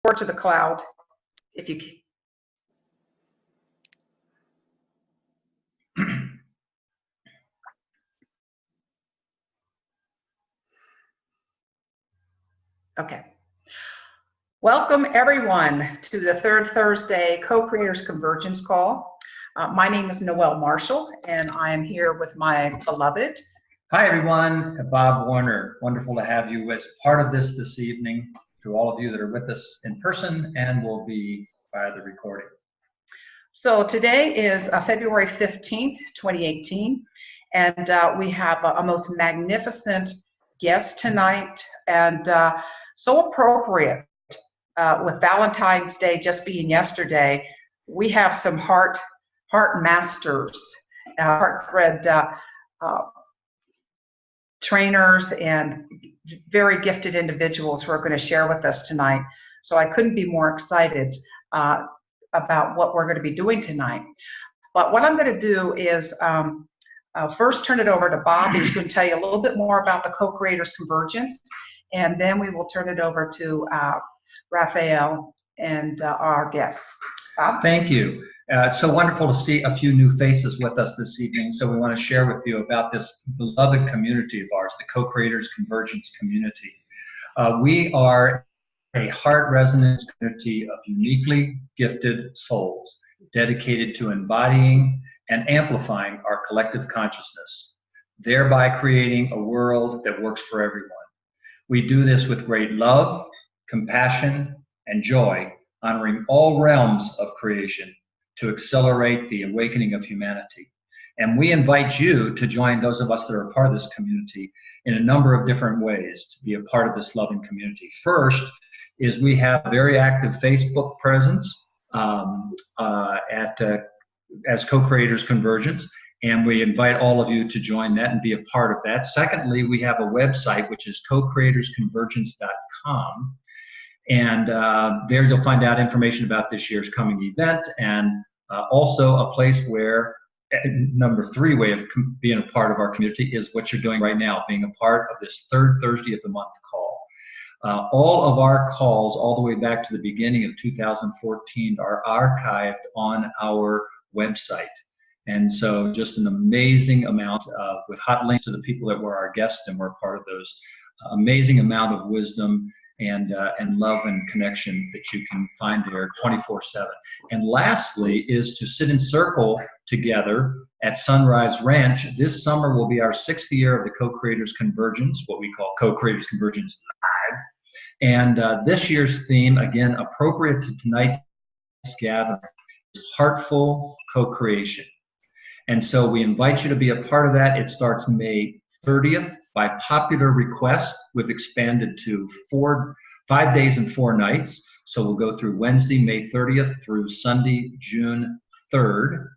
forward to the cloud if you can. Okay. Welcome everyone to the third Thursday Co-Creators Convergence Call. My name is Noelle Marshall and I am here with my beloved. Hi everyone, Bob Warner. Wonderful to have you as part of this evening. To all of you that are with us in person and will be via the recording. So today is February 15th, 2018, and we have a most magnificent guest tonight, and so appropriate with Valentine's Day just being yesterday. We have some heart masters, HeartThread trainers and very gifted individuals who are going to share with us tonight. So I couldn't be more excited about what we're going to be doing tonight. But what I'm going to do is first turn it over to Bob. He's going to tell you a little bit more about the Co-Creators Convergence, and then we will turn it over to Raphael and our guests. Bob? Thank you. It's so wonderful to see a few new faces with us this evening. So we want to share with you about this beloved community of ours, the Co-Creators Convergence community. We are a heart resonance community of uniquely gifted souls dedicated to embodying and amplifying our collective consciousness, thereby creating a world that works for everyone. We do this with great love, compassion, and joy, honoring all realms of creation to accelerate the awakening of humanity. And we invite you to join those of us that are part of this community in a number of different ways to be a part of this loving community. First is we have a very active Facebook presence as Co-Creators Convergence, and we invite all of you to join that and be a part of that. Secondly, we have a website, which is co-creatorsconvergence.com. And there you'll find out information about this year's coming event, and also a place where number 3 way of being a part of our community is what you're doing right now, being a part of this third Thursday of the month call. All of our calls, all the way back to the beginning of 2014, are archived on our website. And so just an amazing amount with hot links to the people that were our guests and were part of those, amazing amount of wisdom and love and connection that you can find there 24/7. And lastly is to sit in circle together at Sunrise Ranch. This summer will be our 6th year of the Co-Creators Convergence, what we call Co-Creators Convergence Live. And this year's theme, again, appropriate to tonight's gathering, is Heartful Co-Creation. And so we invite you to be a part of that. It starts May 30th. By popular request, we've expanded to 5 days and 4 nights. So we'll go through Wednesday, May 30th through Sunday, June 3rd.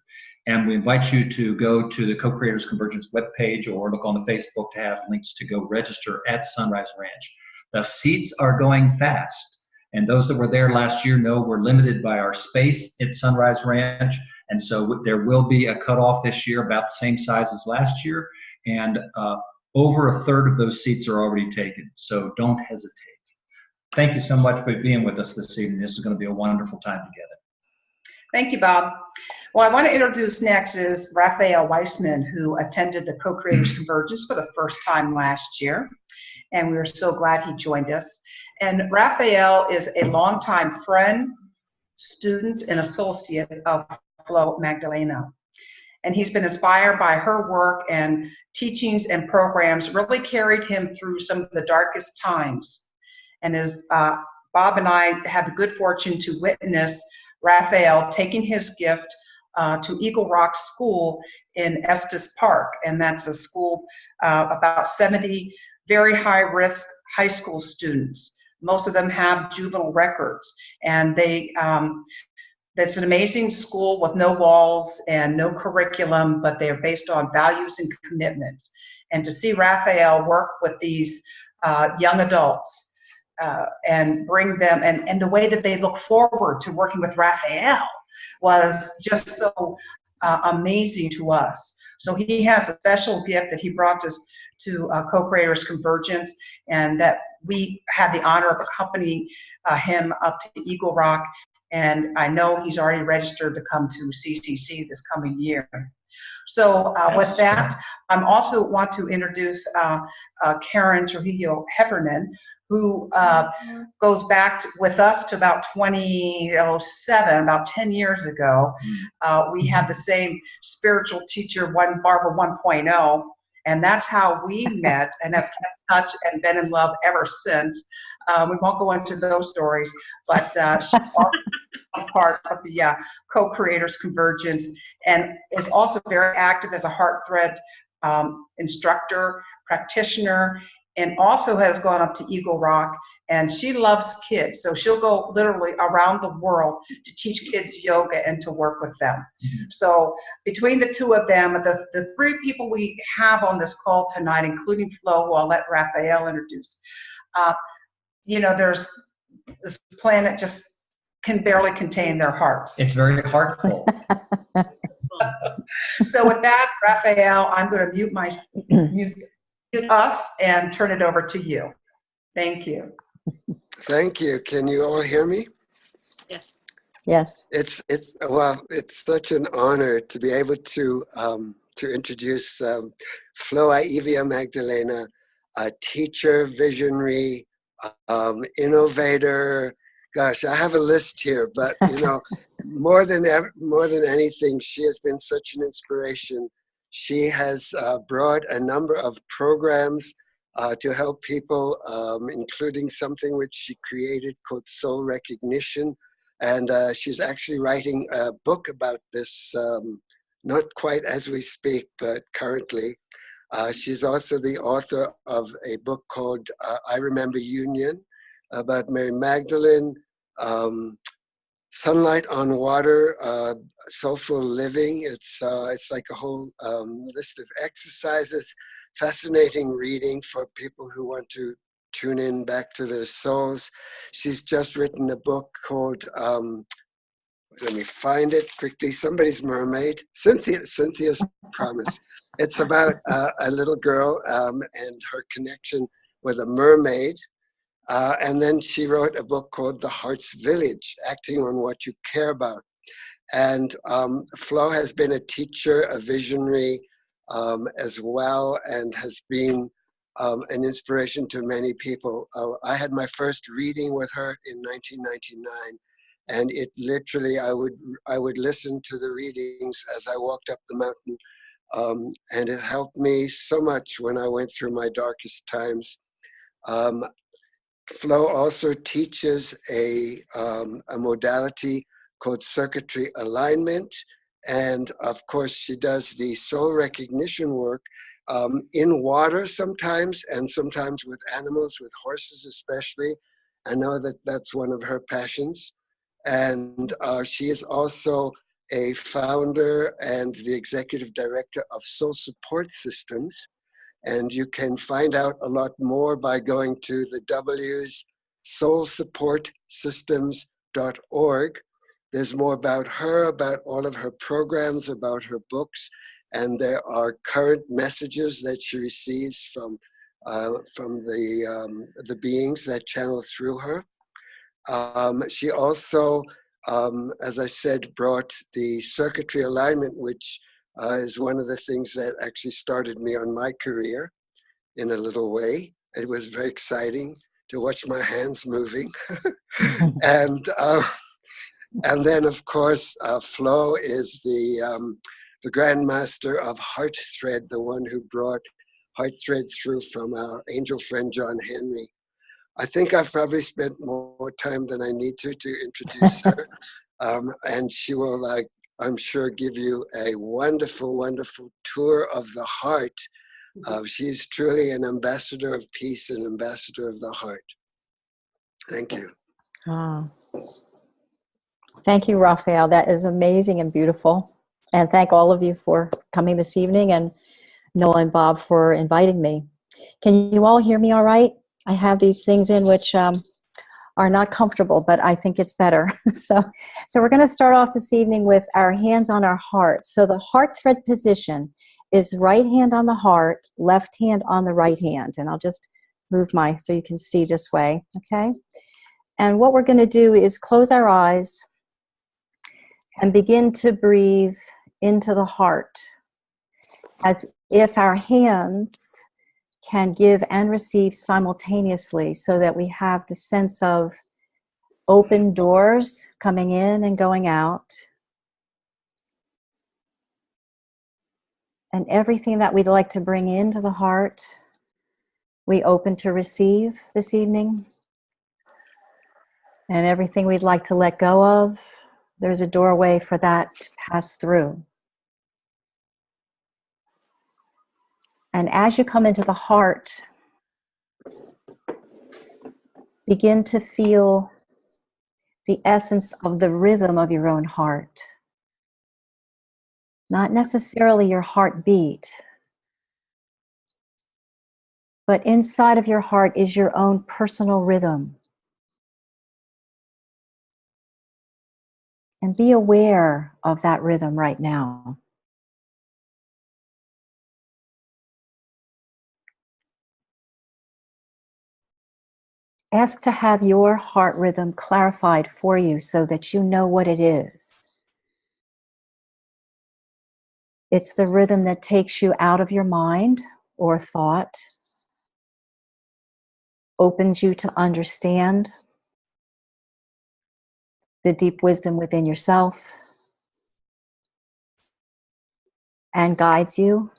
And we invite you to go to the Co-Creators Convergence webpage or look on the Facebook to have links to go register at Sunrise Ranch. The seats are going fast. And those that were there last year know we're limited by our space at Sunrise Ranch. And so there will be a cutoff this year about the same size as last year. And over a third of those seats are already taken, so don't hesitate. Thank you so much for being with us this evening. This is going to be a wonderful time together. Thank you, Bob. Well, I want to introduce next is Raphael Weisman, who attended the Co-Creators Convergence for the first time last year, and we are so glad he joined us. And Raphael is a longtime friend, student, and associate of Flo Magdelena. And he's been inspired by her work, and teachings and programs really carried him through some of the darkest times. And as Bob and I had the good fortune to witness Raphael taking his gift to Eagle Rock School in Estes Park. And that's a school about 70 very high-risk high school students. Most of them have juvenile records, and that's an amazing school with no walls and no curriculum, but they're based on values and commitments. And to see Raphael work with these young adults and bring them, and the way that they look forward to working with Raphael was just so amazing to us. So he has a special gift that he brought us to Co-Creators Convergence, and that we had the honor of accompanying him up to Eagle Rock, and I know he's already registered to come to CCC this coming year. So with that, I also want to introduce Karen Trujillio Heffernan, who goes back with us to about 2007, about 10 years ago. We had the same spiritual teacher, Barbara 1.0, and that's how we met and have kept in touch and been in love ever since. We won't go into those stories, but she's also a part of the Co-Creators Convergence, and is also very active as a HeartThread instructor, practitioner, and also has gone up to Eagle Rock, and she loves kids. So she'll go literally around the world to teach kids yoga and to work with them. Mm-hmm. So between the two of them, the three people we have on this call tonight, including Flo, who I'll let Raphael introduce, there's this planet just can barely contain their hearts. It's very heartful. So with that, Raphael, I'm going to mute us and turn it over to you. Thank you. Thank you. Can you all hear me? Yes. Yes. It's such an honor to be able to introduce Flo Magdelena, a teacher, visionary, innovator. Gosh, I have a list here, but more than anything, she has been such an inspiration. She has brought a number of programs to help people, including something which she created called Soul Recognition. And she's actually writing a book about this, not quite as we speak, but currently. She's also the author of a book called I Remember Union, about Mary Magdalene, Sunlight on Water, Soulful Living. It's like a whole list of exercises, fascinating reading for people who want to tune in back to their souls. She's just written a book called, let me find it quickly, Somebody's Mermaid, Cynthia's Promise. It's about a little girl and her connection with a mermaid. And then she wrote a book called The Heart's Village, Acting on What You Care About. And Flo has been a teacher, a visionary as well, and has been an inspiration to many people. I had my first reading with her in 1999, and it literally, I would listen to the readings as I walked up the mountain, and it helped me so much when I went through my darkest times. Flo also teaches a modality called circuitry alignment. And of course, she does the soul recognition work in water sometimes, and sometimes with animals, with horses especially. I know that that's one of her passions. And she is also a founder and the executive director of Soul Support Systems. And you can find out a lot more by going to the W's soulsupportsystems.org. There's more about her, about all of her programs, about her books, and there are current messages that she receives from the beings that channel through her. She also, as I said, brought the circuitry alignment, which is one of the things that actually started me on my career in a little way. It was very exciting to watch my hands moving. And then, of course, Flo is the grandmaster of HeartThread, the one who brought HeartThread through from our angel friend, John Henry. I think I've probably spent more time than I need to introduce her. And she will, I'm sure, give you a wonderful, wonderful tour of the heart. She's truly an ambassador of peace, an ambassador of the heart. Thank you. Thank you, Raphael. That is amazing and beautiful. And thank all of you for coming this evening, and Noah and Bob for inviting me. Can you all hear me all right? I have these things in which are not comfortable, but I think it's better. So we're going to start off this evening with our hands on our heart. So the HeartThread position is right hand on the heart, left hand on the right hand. And I'll just move so you can see this way, okay? And what we're going to do is close our eyes and begin to breathe into the heart as if our hands can give and receive simultaneously, so that we have the sense of open doors coming in and going out. And everything that we'd like to bring into the heart, we open to receive this evening. And everything we'd like to let go of, there's a doorway for that to pass through. And as you come into the heart, begin to feel the essence of the rhythm of your own heart. Not necessarily your heartbeat, but inside of your heart is your own personal rhythm. And be aware of that rhythm right now. Ask to have your heart rhythm clarified for you so that you know what it is. It's the rhythm that takes you out of your mind or thought, opens you to understand the deep wisdom within yourself, and guides you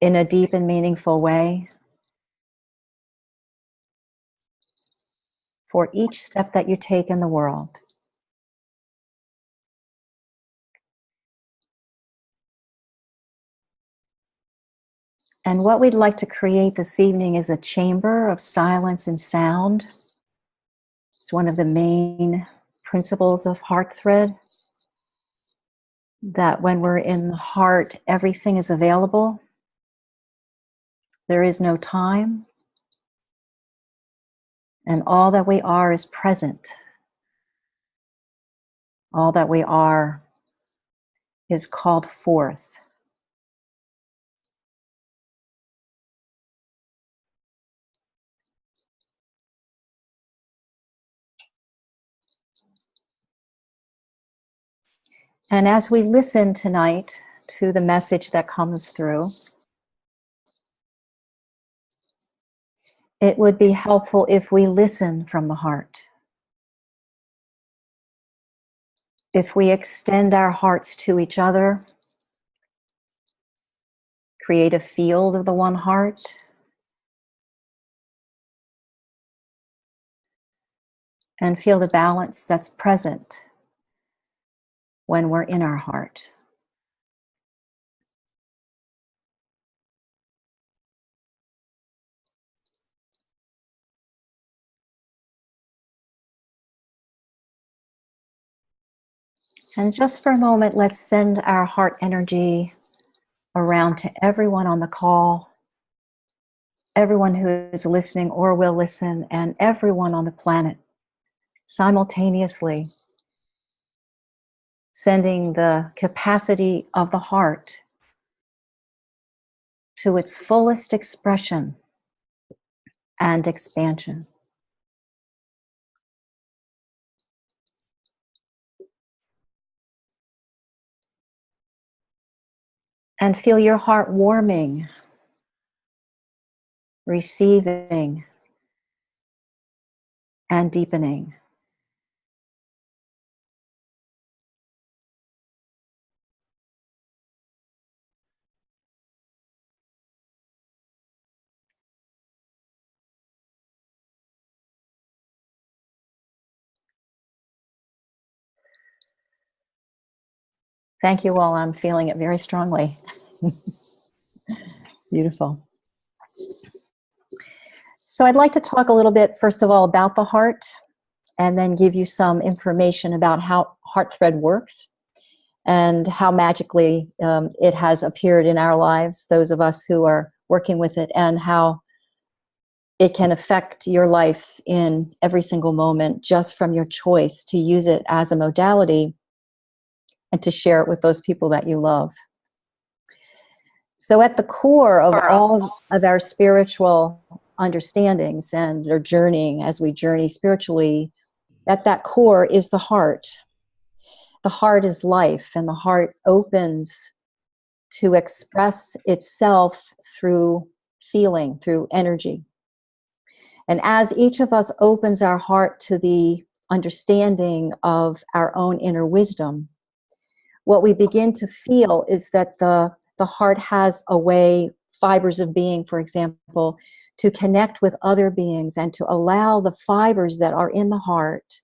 in a deep and meaningful way for each step that you take in the world. And what we'd like to create this evening is a chamber of silence and sound. It's one of the main principles of HeartThread, that when we're in the heart, everything is available. There is no time. And all that we are is present. All that we are is called forth. And as we listen tonight to the message that comes through, it would be helpful if we listen from the heart. If we extend our hearts to each other, create a field of the one heart, and feel the balance that's present when we're in our heart. And just for a moment, let's send our heart energy around to everyone on the call, everyone who is listening or will listen, and everyone on the planet simultaneously, sending the capacity of the heart to its fullest expression and expansion. And feel your heart warming, receiving, and deepening. Thank you all. I'm feeling it very strongly. Beautiful. So I'd like to talk a little bit, first of all, about the heart, and then give you some information about how HeartThread works and how magically it has appeared in our lives, those of us who are working with it, and how it can affect your life in every single moment just from your choice to use it as a modality and to share it with those people that you love. So at the core of all of our spiritual understandings and our journeying, as we journey spiritually, at that core is the heart. The heart is life, and the heart opens to express itself through feeling, through energy. And as each of us opens our heart to the understanding of our own inner wisdom, what we begin to feel is that the heart has a way, fibers of being, for example, to connect with other beings and to allow the fibers that are in the heart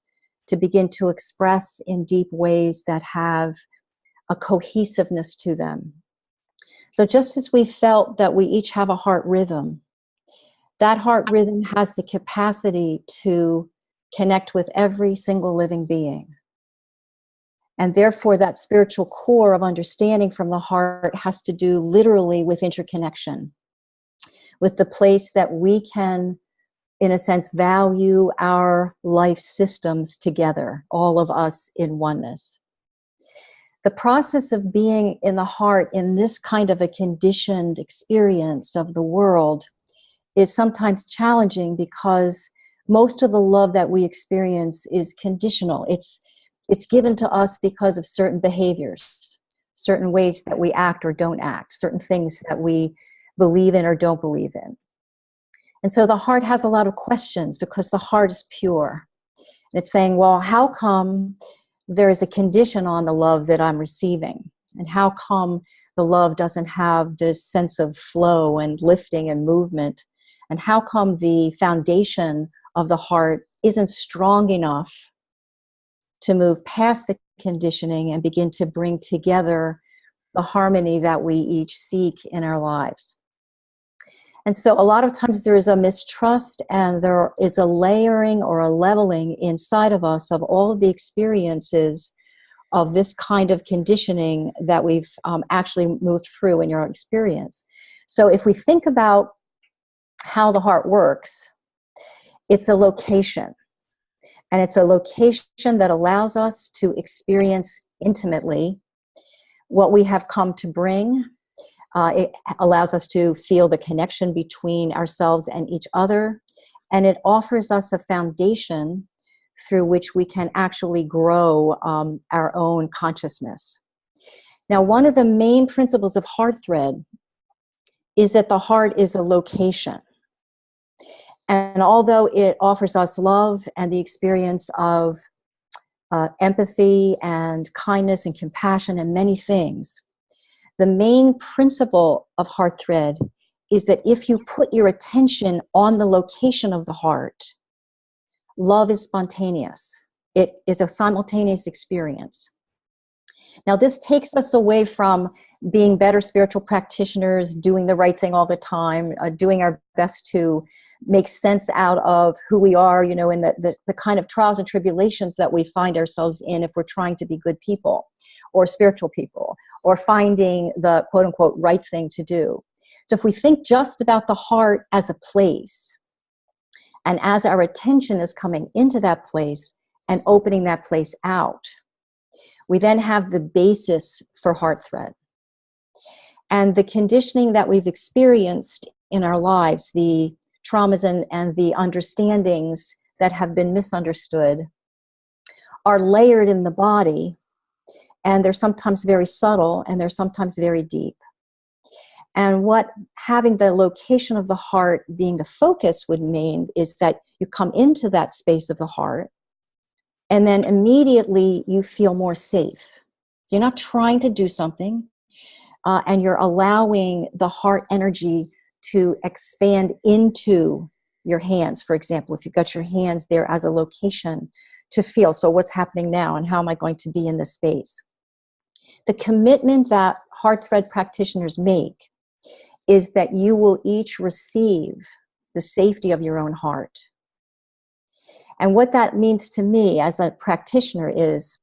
to begin to express in deep ways that have a cohesiveness to them. So just as we felt that we each have a heart rhythm, that heart rhythm has the capacity to connect with every single living being. And therefore, that spiritual core of understanding from the heart has to do literally with interconnection, with the place that we can, in a sense, value our life systems together, all of us in oneness. The process of being in the heart in this kind of a conditioned experience of the world is sometimes challenging because most of the love that we experience is conditional. It's given to us because of certain behaviors, certain ways that we act or don't act, certain things that we believe in or don't believe in. And so the heart has a lot of questions because the heart is pure. And it's saying, well, how come there is a condition on the love that I'm receiving? And how come the love doesn't have this sense of flow and lifting and movement? And how come the foundation of the heart isn't strong enough to move past the conditioning and begin to bring together the harmony that we each seek in our lives? And so a lot of times there is a mistrust and there is a layering or a leveling inside of us of all of the experiences of this kind of conditioning that we've actually moved through in your experience. So if we think about how the heart works, it's a location. And it's a location that allows us to experience intimately what we have come to bring. It allows us to feel the connection between ourselves and each other. And it offers us a foundation through which we can actually grow our own consciousness. Now, one of the main principles of HeartThread is that the heart is a location. And although it offers us love and the experience of empathy and kindness and compassion and many things, the main principle of HeartThread is that if you put your attention on the location of the heart, love is spontaneous. It is a simultaneous experience. Now, this takes us away from being better spiritual practitioners, doing the right thing all the time, doing our best to make sense out of who we are, you know, and the kind of trials and tribulations that we find ourselves in if we're trying to be good people or spiritual people or finding the quote unquote right thing to do. So if we think just about the heart as a place, and as our attention is coming into that place and opening that place out, we then have the basis for HeartThread. And the conditioning that we've experienced in our lives, the traumas and the understandings that have been misunderstood, are layered in the body, and they're sometimes very subtle and they're sometimes very deep. And what having the location of the heart being the focus would mean is that you come into that space of the heart and then immediately you feel more safe. You're not trying to do something, and you're allowing the heart energy to expand into your hands. For example, if you've got your hands there as a location to feel, so what's happening now and how am I going to be in this space? The commitment that HeartThread practitioners make is that you will each receive the safety of your own heart. And what that means to me as a practitioner is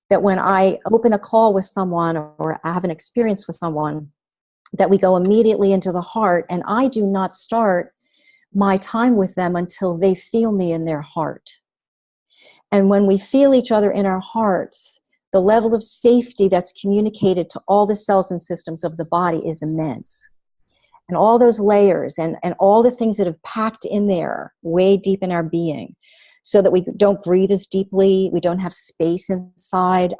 that when I open a call with someone or I have an experience with someone, that we go immediately into the heart, and I do not start my time with them until they feel me in their heart. And when we feel each other in our hearts, the level of safety that's communicated to all the cells and systems of the body is immense. And all those layers and all the things that have packed in there way deep in our being, so that we don't breathe as deeply, we don't have space inside,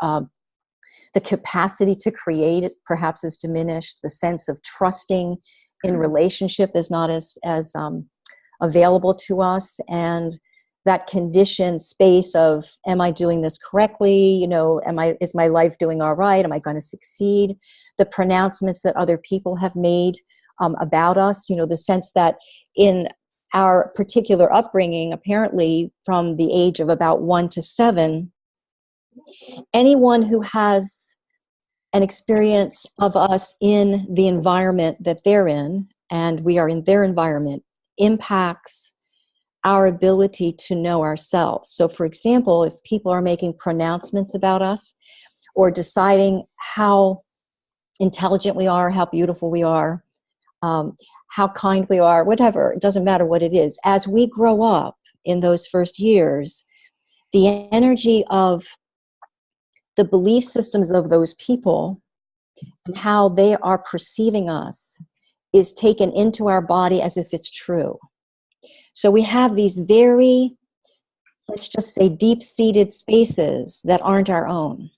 the capacity to create perhaps is diminished, the sense of trusting in relationship is not as available to us, and that conditioned space of, am I doing this correctly? You know, is my life doing all right? Am I going to succeed? The pronouncements that other people have made about us, you know, the sense that in our particular upbringing, apparently from the age of about 1 to 7, anyone who has an experience of us in the environment that they're in, and we are in their environment, impacts our ability to know ourselves. So for example, if people are making pronouncements about us or deciding how intelligent we are, how beautiful we are, how kind we are, whatever, it doesn't matter what it is. As we grow up in those first years, the energy of the belief systems of those people and how they are perceiving us is taken into our body as if it's true. So we have these very, let's just say, deep-seated spaces that aren't our own,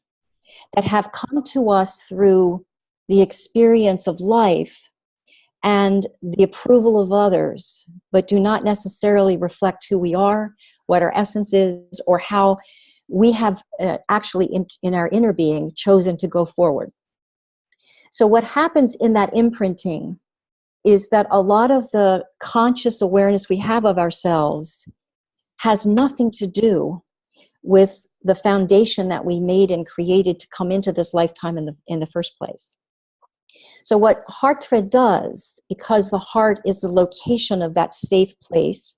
that have come to us through the experience of life and the approval of others, but do not necessarily reflect who we are, what our essence is, or how we have actually in our inner being chosen to go forward. So what happens in that imprinting is that a lot of the conscious awareness we have of ourselves has nothing to do with the foundation that we made and created to come into this lifetime in the first place. So what HeartThread does, because the heart is the location of that safe place,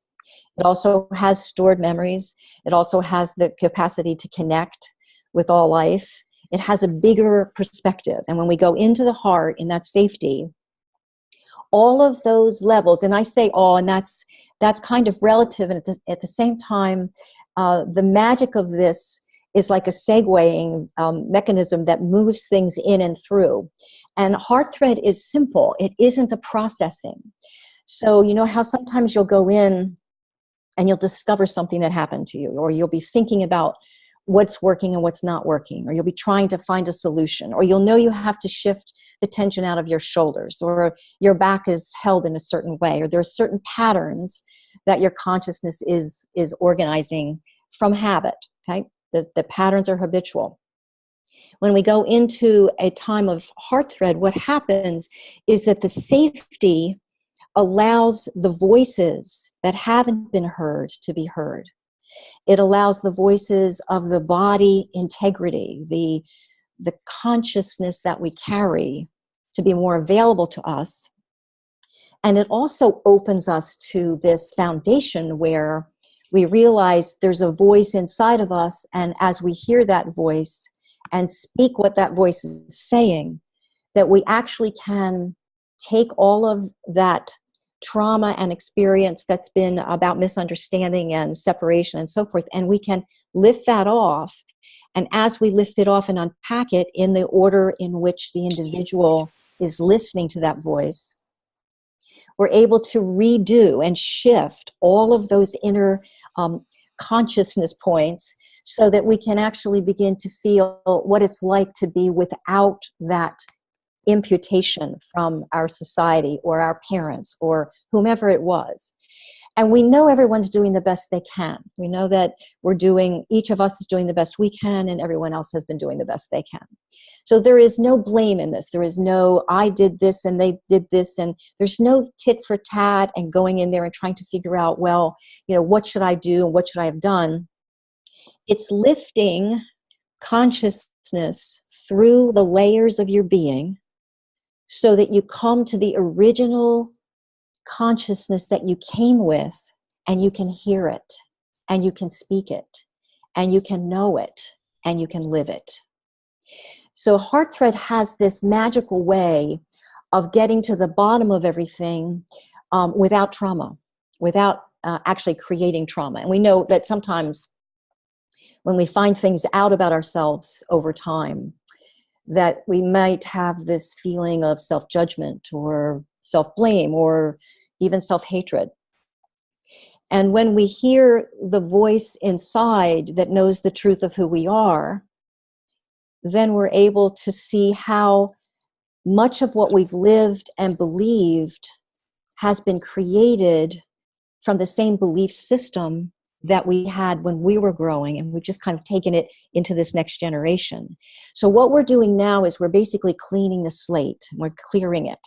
it also has stored memories, it also has the capacity to connect with all life, it has a bigger perspective. And when we go into the heart in that safety, all of those levels, and I say all, and that's kind of relative, and at the same time, the magic of this is like a segueing mechanism that moves things in and through. And HeartThread is simple. It isn't a processing. So you know how sometimes you'll go in and you'll discover something that happened to you, or you'll be thinking about what's working and what's not working, or you'll be trying to find a solution, or you'll know you have to shift the tension out of your shoulders, or your back is held in a certain way, or there are certain patterns that your consciousness is organizing from habit, okay? The patterns are habitual. When we go into a time of HeartThread, what happens is that the safety allows the voices that haven't been heard to be heard. It allows the voices of the body integrity, the consciousness that we carry, to be more available to us. And it also opens us to this foundation where we realize there's a voice inside of us, and as we hear that voice and speak what that voice is saying, that we actually can take all of that trauma and experience that's been about misunderstanding and separation and so forth, and we can lift that off. And as we lift it off and unpack it in the order in which the individual is listening to that voice, we're able to redo and shift all of those inner consciousness points so that we can actually begin to feel what it's like to be without that imputation from our society or our parents or whomever it was. And we know everyone's doing the best they can. We know that each of us is doing the best we can, and everyone else has been doing the best they can. So there is no blame in this. There is no, I did this and they did this, and there's no tit for tat and going in there and trying to figure out, well, you know, what should I do and what should I have done? It's lifting consciousness through the layers of your being so that you come to the original consciousness that you came with, and you can hear it, and you can speak it, and you can know it, and you can live it. So HeartThread has this magical way of getting to the bottom of everything without trauma, without actually creating trauma. And we know that sometimes when we find things out about ourselves over time, that we might have this feeling of self-judgment or self-blame or even self-hatred. And when we hear the voice inside that knows the truth of who we are, then we're able to see how much of what we've lived and believed has been created from the same belief system that we had when we were growing, and we've just kind of taken it into this next generation. So what we're doing now is we're basically cleaning the slate, we're clearing it.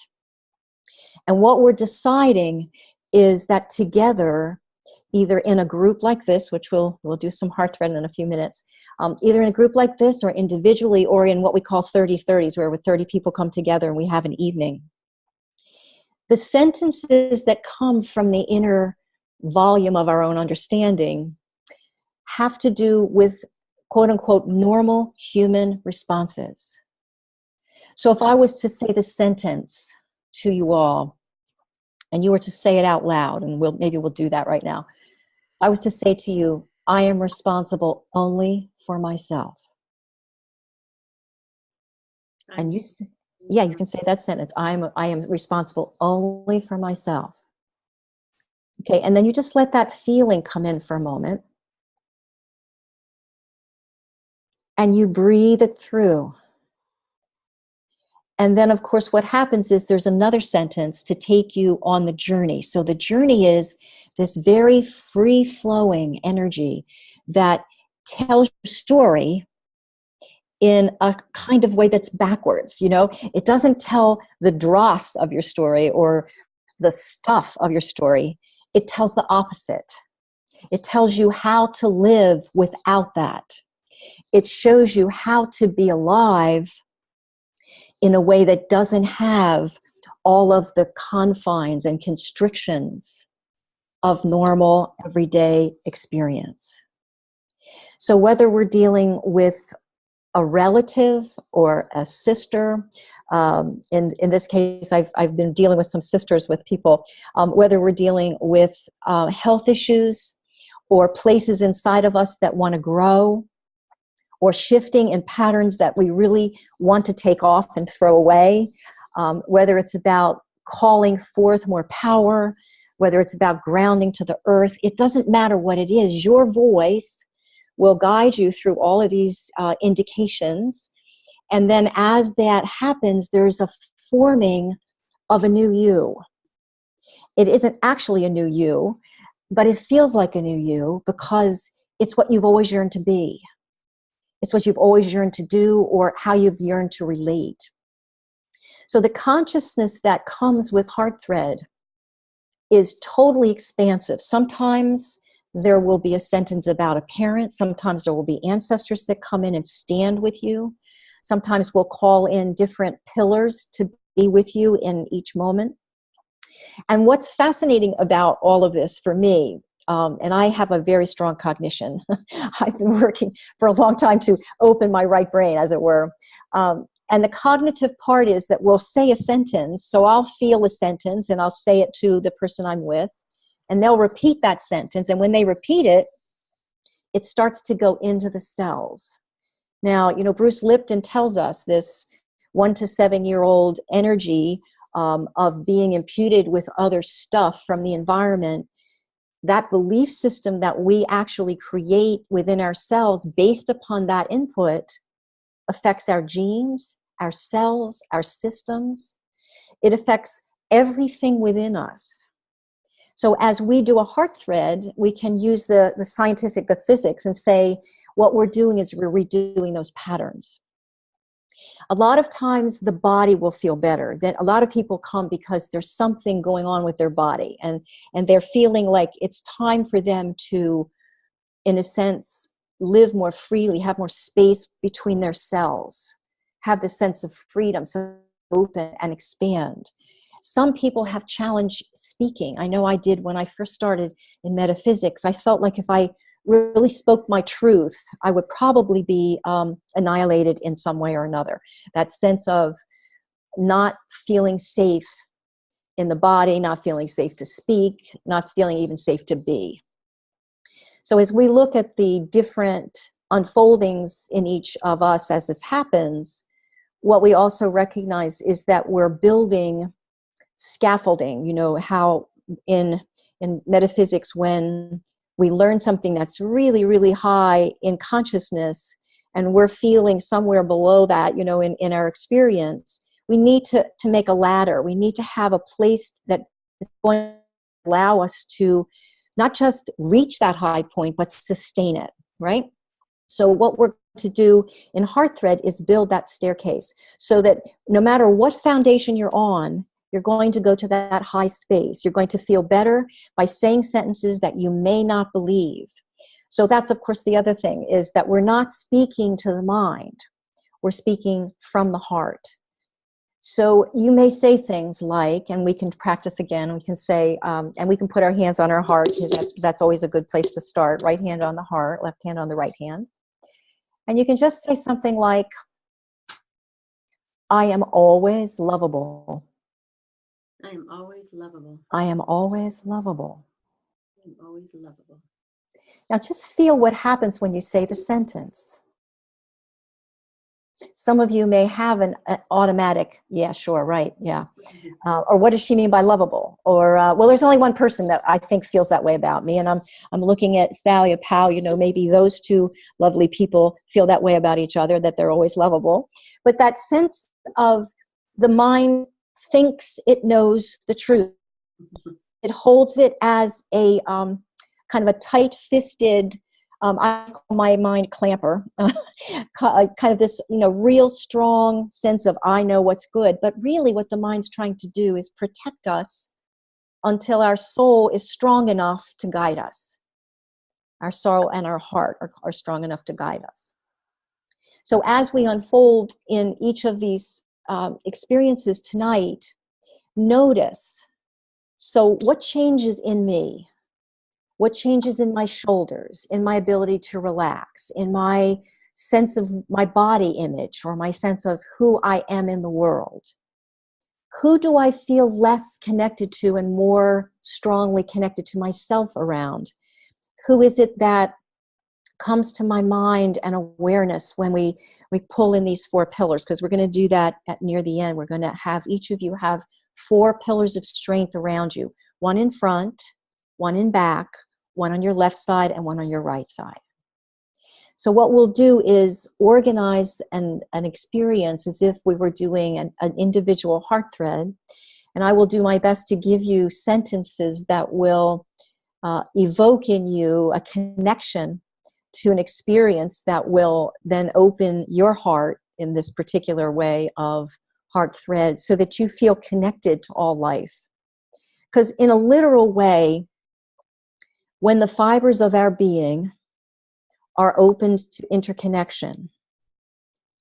And what we're deciding is that together, either in a group like this, which we'll do some HeartThread in a few minutes, either in a group like this or individually, or in what we call 30-30s, where 30 people come together and we have an evening. The sentences that come from the inner volume of our own understanding have to do with quote unquote normal human responses. So if I was to say the sentence to you all, and you were to say it out loud, and maybe we'll do that right now. If I was to say to you, I am responsible only for myself. And you can say that sentence. I am responsible only for myself. Okay, and then you just let that feeling come in for a moment. And you breathe it through. And then, of course, what happens is there's another sentence to take you on the journey. So the journey is this very free-flowing energy that tells your story in a kind of way that's backwards. You know, it doesn't tell the dross of your story or the stuff of your story. It tells the opposite. It tells you how to live without that. It shows you how to be alive in a way that doesn't have all of the confines and constrictions of normal everyday experience. So whether we're dealing with a relative or a sister, in this case, I've been dealing with some sisters with people, whether we're dealing with health issues or places inside of us that want to grow, or shifting in patterns that we really want to take off and throw away, whether it's about calling forth more power, whether it's about grounding to the earth, it doesn't matter what it is. Your voice will guide you through all of these indications. And then as that happens, there's a forming of a new you. It isn't actually a new you, but it feels like a new you because it's what you've always yearned to be. It's what you've always yearned to do or how you've yearned to relate. So the consciousness that comes with HeartThread is totally expansive. Sometimes there will be a sentence about a parent. Sometimes there will be ancestors that come in and stand with you. Sometimes we'll call in different pillars to be with you in each moment. And what's fascinating about all of this for me, and I have a very strong cognition. I've been working for a long time to open my right brain, as it were. And the cognitive part is that we'll say a sentence, so I'll feel a sentence and I'll say it to the person I'm with, and they'll repeat that sentence. And when they repeat it, it starts to go into the cells. Now, you know, Bruce Lipton tells us this 1 to 7 year old energy of being imputed with other stuff from the environment. That belief system that we actually create within ourselves based upon that input affects our genes, our cells, our systems. It affects everything within us. So as we do a HeartThread, we can use the scientific, the physics, and say what we're doing is we're redoing those patterns. A lot of times the body will feel better. That a lot of people come because there's something going on with their body, and they're feeling like it's time for them to, in a sense, live more freely, have more space between their cells, have the sense of freedom, so open and expand. Some people have challenge speaking. I know I did when I first started in metaphysics. I felt like if I really spoke my truth, I would probably be annihilated in some way or another. That sense of not feeling safe in the body, not feeling safe to speak, not feeling even safe to be. So as we look at the different unfoldings in each of us as this happens, what we also recognize is that we're building scaffolding. You know how in metaphysics, when we learn something that's really, really high in consciousness and we're feeling somewhere below that, you know, in our experience, we need to make a ladder. We need to have a place that is going to allow us to not just reach that high point, but sustain it, right? So what we're going to do in HeartThread is build that staircase so that no matter what foundation you're on, you're going to go to that high space. You're going to feel better by saying sentences that you may not believe. So that's, of course, the other thing is that we're not speaking to the mind. We're speaking from the heart. So you may say things like, and we can practice again, we can say, and we can put our hands on our heart, because that's always a good place to start. Right hand on the heart, left hand on the right hand. And you can just say something like, I am always lovable. I am always lovable. I am always lovable. I am always lovable. Now just feel what happens when you say the sentence. Some of you may have an automatic, yeah, sure, right, yeah. Or what does she mean by lovable? Or, well, there's only one person that I think feels that way about me, and I'm looking at Sally or Pal, you know, maybe those two lovely people feel that way about each other, that they're always lovable. But that sense of the mind thinks it knows the truth. It holds it as a kind of a tight-fisted, I call my mind clamper, kind of this, you know, real strong sense of I know what's good. But really what the mind's trying to do is protect us until our soul is strong enough to guide us. Our soul and our heart are strong enough to guide us. So as we unfold in each of these experiences tonight, notice, so what changes in me? What changes in my shoulders, in my ability to relax, in my sense of my body image, or my sense of who I am in the world? Who do I feel less connected to and more strongly connected to myself around? Who is it that comes to my mind and awareness when we pull in these 4 pillars? Because we're going to do that near the end. We're going to have each of you have 4 pillars of strength around you. 1 in front, 1 in back, 1 on your left side, and 1 on your right side. So what we'll do is organize an experience as if we were doing an individual HeartThread, and I will do my best to give you sentences that will evoke in you a connection to an experience that will then open your heart in this particular way of HeartThread so that you feel connected to all life. Because in a literal way, when the fibers of our being are opened to interconnection,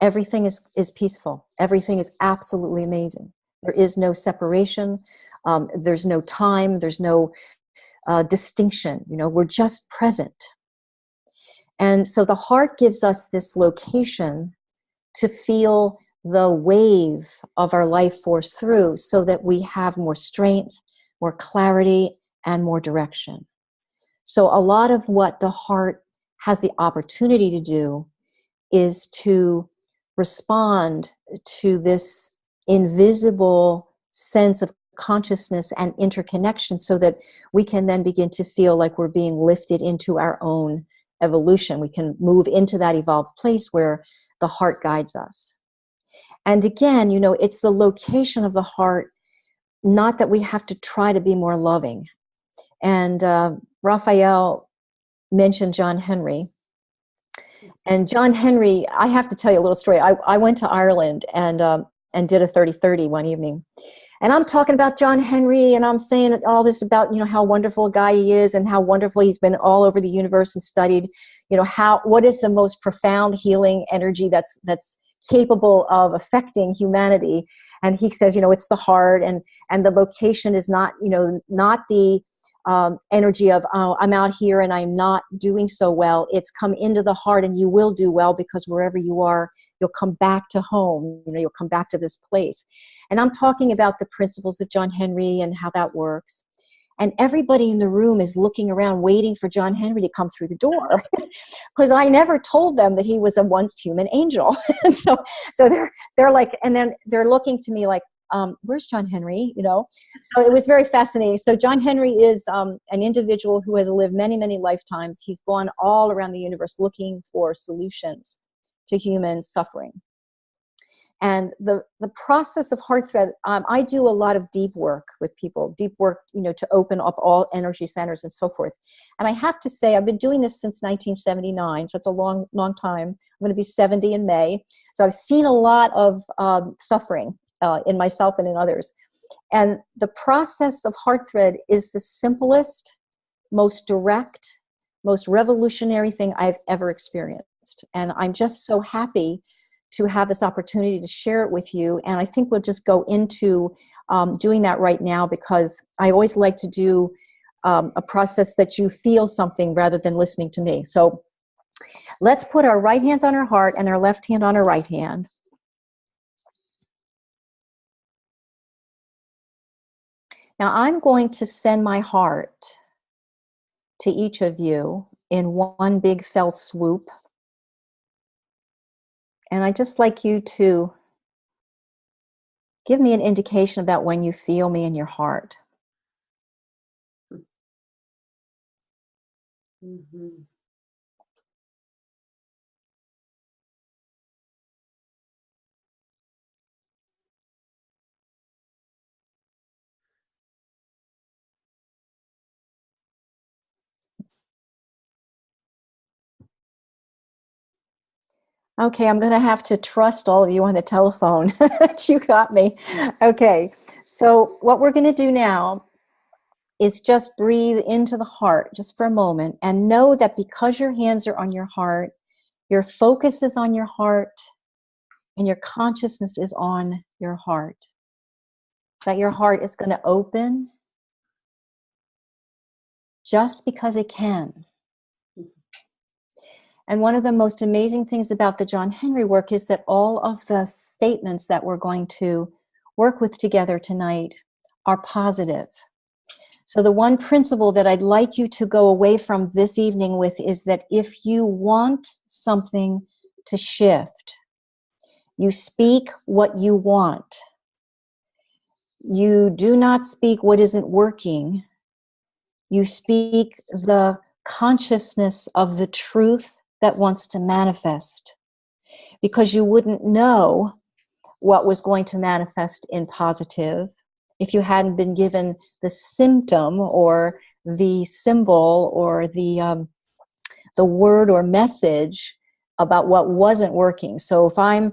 everything is peaceful. Everything is absolutely amazing. There is no separation. There's no time. There's no distinction. You know, we're just present. And so the heart gives us this location to feel the wave of our life force through so that we have more strength, more clarity, and more direction. So a lot of what the heart has the opportunity to do is to respond to this invisible sense of consciousness and interconnection so that we can then begin to feel like we're being lifted into our own evolution. We can move into that evolved place where the heart guides us. And again, you know, it's the location of the heart, not that we have to try to be more loving. And Raphael mentioned John Henry. And John Henry, I have to tell you a little story. I went to Ireland and did a 30-30 one evening. And I'm talking about John Henry, and I'm saying all this about, you know, how wonderful a guy he is and how wonderful he's been all over the universe and studied, you know, what is the most profound healing energy that's capable of affecting humanity. And he says, you know, it's the heart, and the location is not, you know, not the energy of, oh, I'm out here and I'm not doing so well. It's come into the heart, and you will do well, because wherever you are, you'll come back to home. You know, you'll come back to this place. And I'm talking about the principles of John Henry and how that works. And everybody in the room is looking around waiting for John Henry to come through the door, because I never told them that he was a once human angel. And so they're like, and then they're looking to me like, where's John Henry? You know, so it was very fascinating. So John Henry is an individual who has lived many, many lifetimes. He's gone all around the universe looking for solutions to human suffering. And the process of HeartThread, I do a lot of deep work with people, deep work, you know, to open up all energy centers and so forth. And I have to say, I've been doing this since 1979, so it's a long, long time. I'm going to be 70 in May. So I've seen a lot of suffering in myself and in others. And the process of HeartThread is the simplest, most direct, most revolutionary thing I've ever experienced. And I'm just so happy to have this opportunity to share it with you. And I think we'll just go into doing that right now, because I always like to do a process that you feel something rather than listening to me. So let's put our right hands on our heart and our left hand on our right hand. Now I'm going to send my heart to each of you in one big fell swoop. And I'd just like you to give me an indication about when you feel me in your heart. Mm-hmm. Okay, I'm going to have to trust all of you on the telephone. You got me. Okay, so what we're going to do now is just breathe into the heart just for a moment, and know that because your hands are on your heart, your focus is on your heart, and your consciousness is on your heart. That your heart is going to open just because it can. And one of the most amazing things about the John Henry work is that all of the statements that we're going to work with together tonight are positive. So the one principle that I'd like you to go away from this evening with is that if you want something to shift, you speak what you want. You do not speak what isn't working. You speak the consciousness of the truth that wants to manifest, because you wouldn't know what was going to manifest in positive if you hadn't been given the symptom or the symbol or the word or message about what wasn't working. So if I'm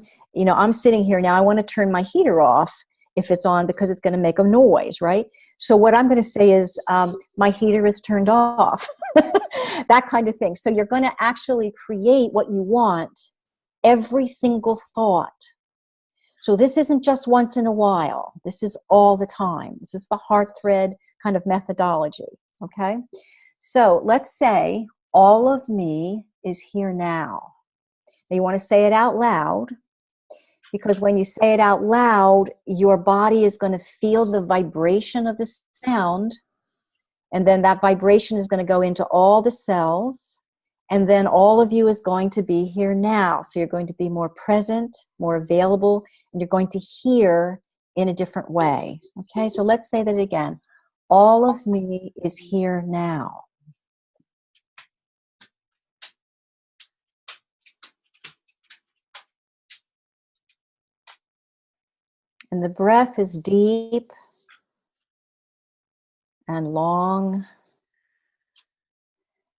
sitting here now, I want to turn my heater off if it's on, because it's going to make a noise, right? So what I'm going to say is, my heater is turned off, that kind of thing. So you're going to actually create what you want every single thought. So this isn't just once in a while. This is all the time. This is the HeartThread kind of methodology, okay? So let's say all of me is here now. Now you want to say it out loud, because when you say it out loud, your body is going to feel the vibration of the sound, and then that vibration is going to go into all the cells, and then all of you is going to be here now. So you're going to be more present, more available, and you're going to hear in a different way. Okay, so let's say that again. All of me is here now. And the breath is deep and long.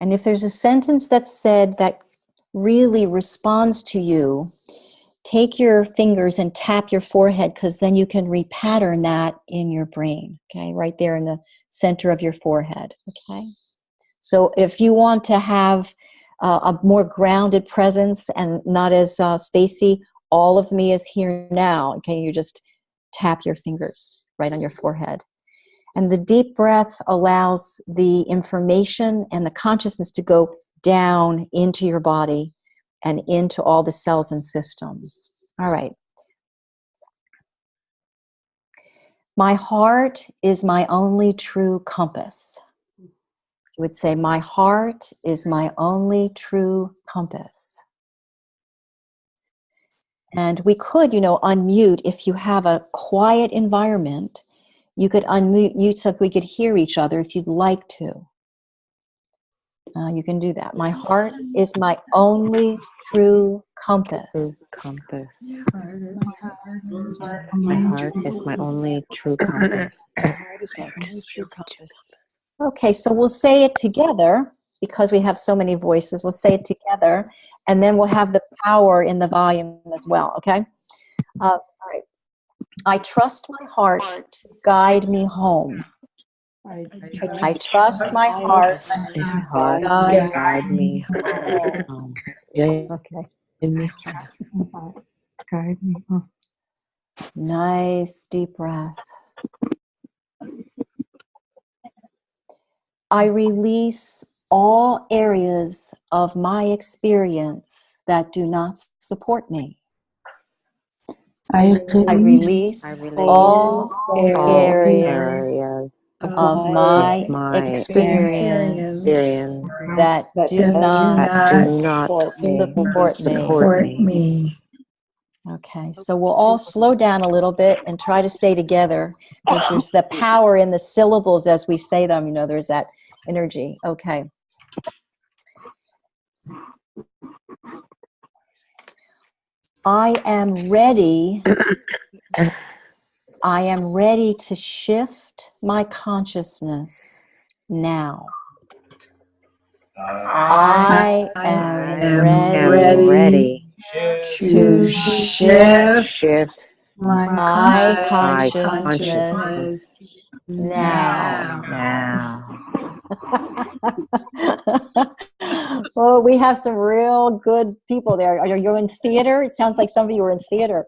And if there's a sentence that's said that really responds to you, take your fingers and tap your forehead, because then you can repattern that in your brain, okay? Right there in the center of your forehead, okay? So if you want to have a more grounded presence and not as spacey, all of me is here now, okay? You just tap your fingers right on your forehead. And the deep breath allows the information and the consciousness to go down into your body and into all the cells and systems. All right. My heart is my only true compass. You would say, my heart is my only true compass. And we could, unmute if you have a quiet environment. You could unmute so we could hear each other if you'd like to. You can do that. My heart is my only true compass. Compass. My heart is my only true compass. Okay, so we'll say it together because we have so many voices. We'll say it together, and then we'll have the power in the volume as well. Okay. All right. I trust my heart to guide me home. I trust my heart to guide me home. Okay. Guide me home. Nice deep breath. I release all areas of my experience that do not support me. I release all areas areas of my experience experience that do not support me. Okay, so we'll all slow down a little bit and try to stay together because there's the power in the syllables as we say them. There's that energy. Okay. I am ready to shift my consciousness now. I am ready to shift my consciousness now. Well, we have some real good people there. Are you in theater? It sounds like some of you are in theater.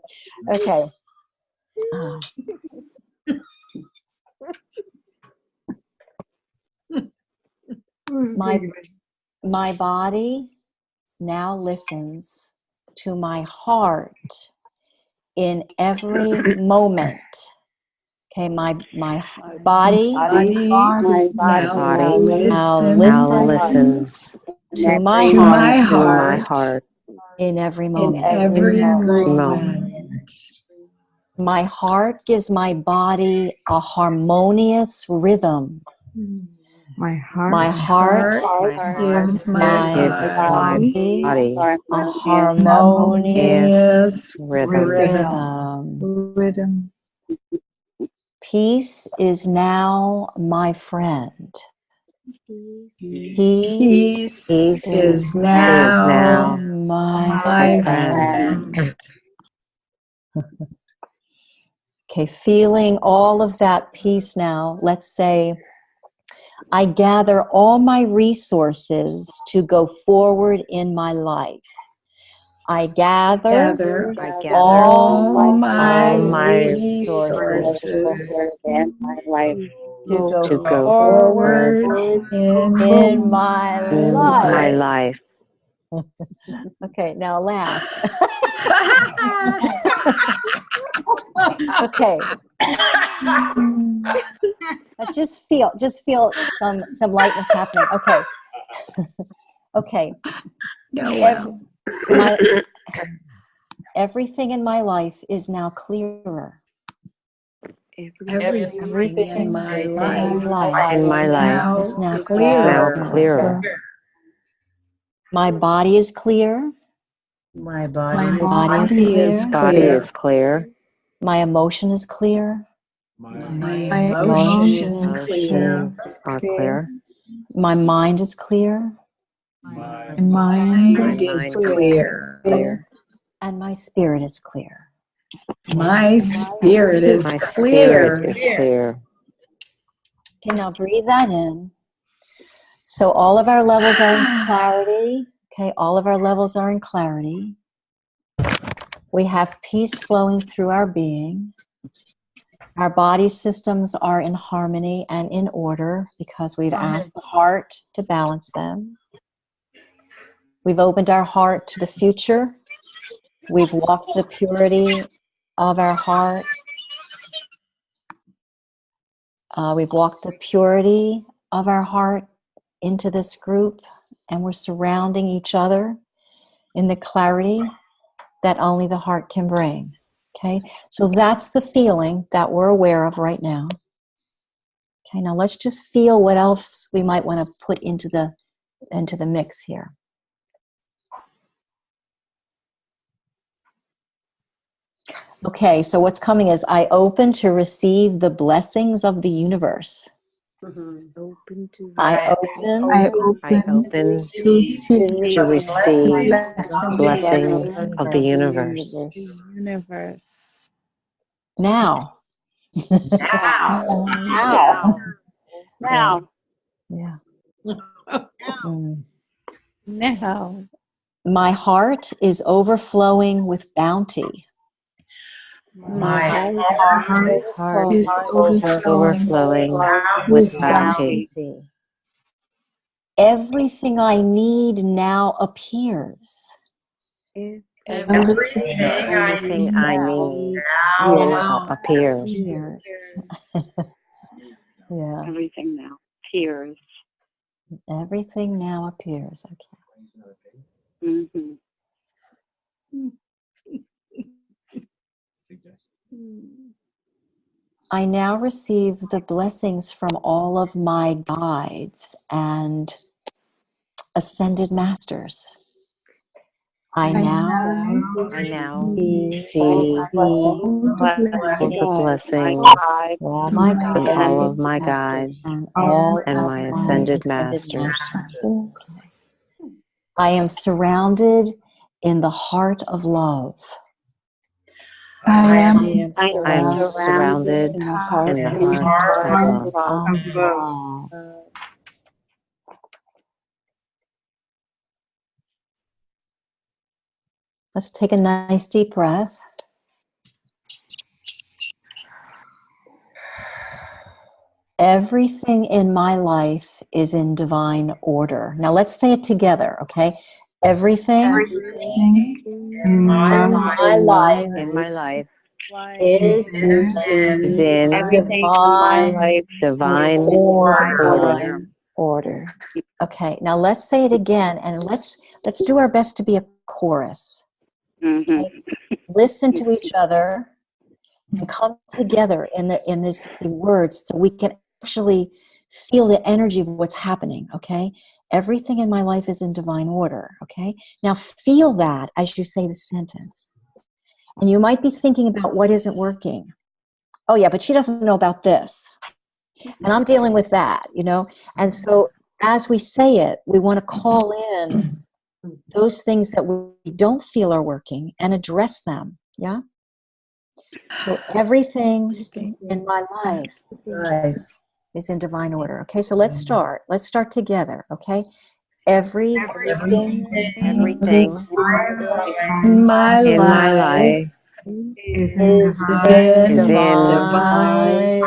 Okay. My body now listens to my heart in every moment. Okay, my body now listens to my heart in every moment. My heart gives my body a harmonious rhythm. My heart gives my body a harmonious rhythm. Peace is now my friend. Peace is now my friend. Okay, feeling all of that peace now, let's say, I gather all my resources to go forward in my life. I gather all my resources in my life to go forward in my life. Okay, now laugh. Okay. Just feel some lightness happening. Okay. Okay. Everything in my life is now clearer. Everything in my life is now clearer. My body is clear. My body is clear. My emotion is clear. My emotions are clear. My mind is clear. My mind is clear. And my spirit is clear. My spirit is clear. Okay, now breathe that in. So all of our levels are in clarity. Okay, all of our levels are in clarity. We have peace flowing through our being. Our body systems are in harmony and in order because we've asked the heart to balance them. We've opened our heart to the future. We've walked the purity of our heart. We've walked the purity of our heart into this group, and we're surrounding each other in the clarity that only the heart can bring. Okay, so that's the feeling that we're aware of right now. Okay, now let's just feel what else we might want to put into the mix here. Okay, so what's coming is I open to receive the blessings of the universe. Open to I open I open to to receive receive blessings of the universe. the universe. now. Now. Now. Yeah. Mm. Now. My heart is overflowing with bounty. my heart is Overflowing with bounty. Everything I need now appears. everything Everything I need now appears. Yeah. Everything now appears. Everything now appears. Okay. Mm-hmm. I now receive the blessings from all of my guides and ascended masters. I now see all the blessings all my from guides all of my guides and all and of my my ascended ascended masters. masters. I am surrounded in the heart of love. I am I'm surrounded in the heart of love. Let's take a nice deep breath. Everything in my life is in divine order. Now let's say it together, okay? Everything in my life In my life is is in divine order. Okay, now let's say it again, and let's do our best to be a chorus. Mm-hmm. Okay? Listen to each other and come together in the words so we can actually feel the energy of what's happening. Okay, everything in my life is in divine order. Okay, now feel that as you say the sentence, and you might be thinking about what isn't working. Oh yeah, but she doesn't know about this, and I'm dealing with that, you know. And so as we say it, we want to call in those things that we don't feel are working and address them. Yeah. So everything in my life is in divine order. Okay, so let's start. Let's start together. Okay, everything in my in my life life is is in in divine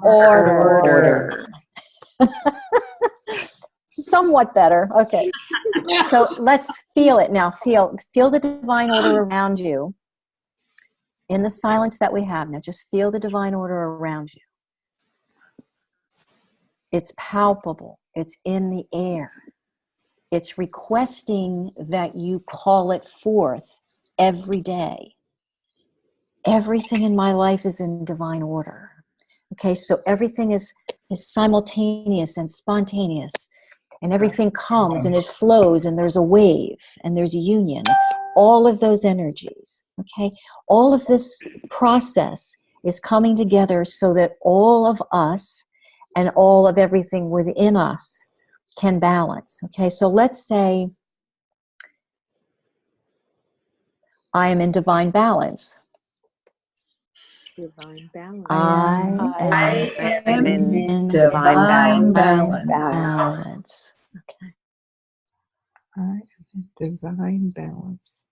order. Somewhat better. Okay. So let's feel it now. Feel the divine order around you. In the silence that we have now, just feel the divine order around you. It's palpable. It's in the air. It's requesting that you call it forth every day. Everything in my life is in divine order. Okay, so everything is simultaneous and spontaneous, and everything comes and it flows, and there's a wave and there's a union. All of those energies, okay? All of this process is coming together so that all of us and all of everything within us can balance, okay? So let's say I am in divine balance. I am in divine balance. Okay. I am in divine balance.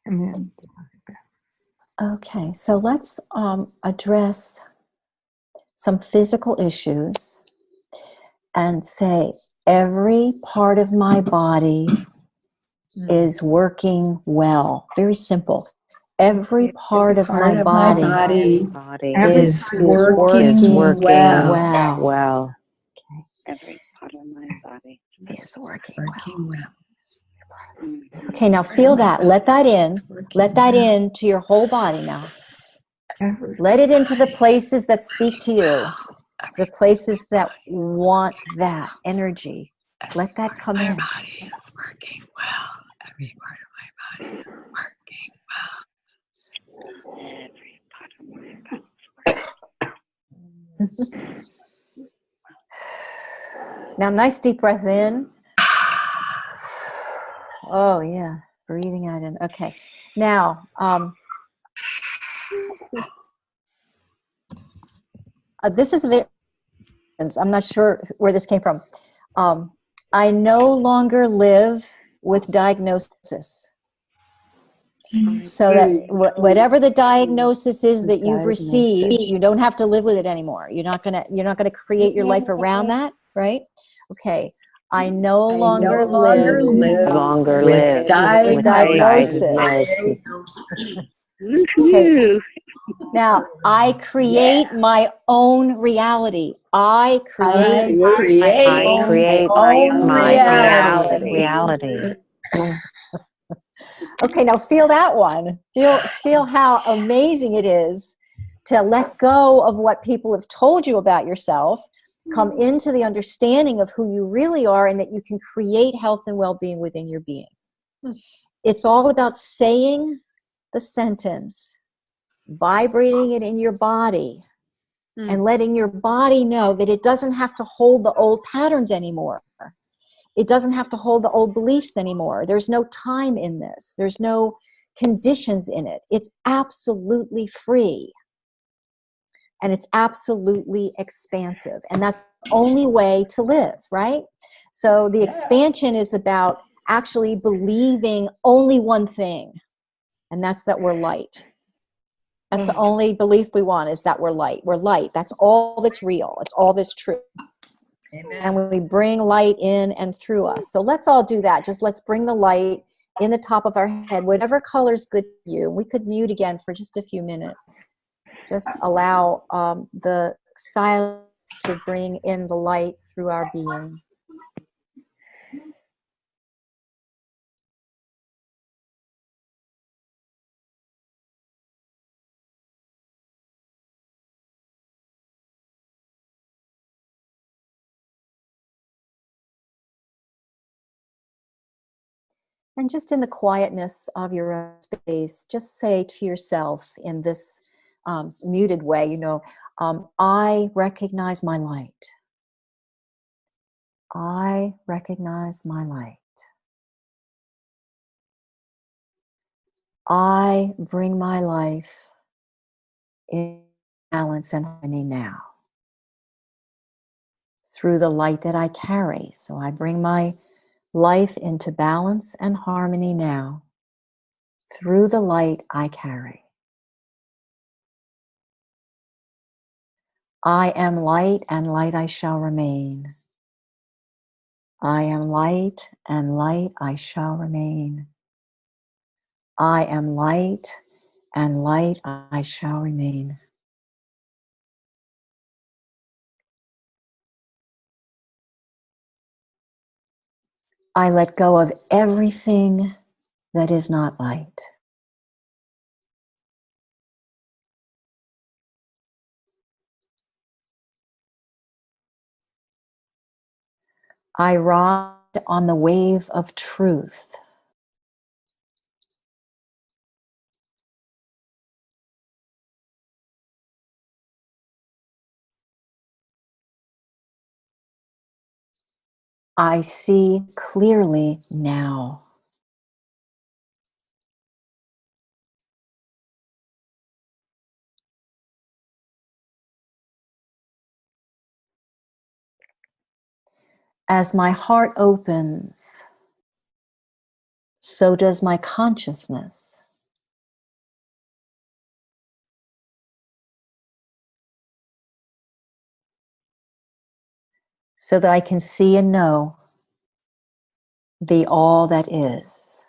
I'm in divine balance. Okay, so let's address some physical issues and say every part of my body is working well. Very simple. Every part of my body Body is is working well. well. Every part of my body Is working well. Mhm. Okay, now feel that. Let that in. Let that into your whole body now. Let it into the places that speak to you, the places that want that energy. Let that come in. Body is working well. Every part of my body is working Every part of my body. Now, nice deep breath in. Oh, yeah. Breathing out in. Okay. Now, this is a bit, I'm not sure where this came from. I no longer live with diagnosis. So that whatever the diagnosis is that you've received, you don't have to live with it anymore. You're not gonna create your life around that, right? Okay. I no longer live Longer with live diagnosis. Okay. Now, I create my own reality. I create my own reality. Okay, now feel that one. Feel how amazing it is to let go of what people have told you about yourself, come into the understanding of who you really are, and that you can create health and well-being within your being. It's all about saying the sentence, vibrating it in your body, and letting your body know that it doesn't have to hold the old patterns anymore. It doesn't have to hold the old beliefs anymore. There's no time in this. There's no conditions in it. It's absolutely free. And it's absolutely expansive. And that's the only way to live, right? So the expansion is about actually believing only one thing. And that's that we're light. That's the only belief we want, is that we're light. We're light. That's all that's real. It's all that's true. Amen. And we bring light in and through us. So let's all do that. Just let's bring the light in the top of our head, whatever color is good for you. We could mute again for just a few minutes. Just allow the silence to bring in the light through our being. And just in the quietness of your own space, just say to yourself in this muted way, I recognize my light. I recognize my light. I bring my life in balance and harmony now through the light that I carry. So I bring my life into balance and harmony now through the light I carry. I am light, and light I shall remain. I am light, and light I shall remain. I am light, and light I shall remain. I let go of everything that is not light. I ride on the wave of truth. I see clearly now. As my heart opens, so does my consciousness. So that I can see and know the all that is.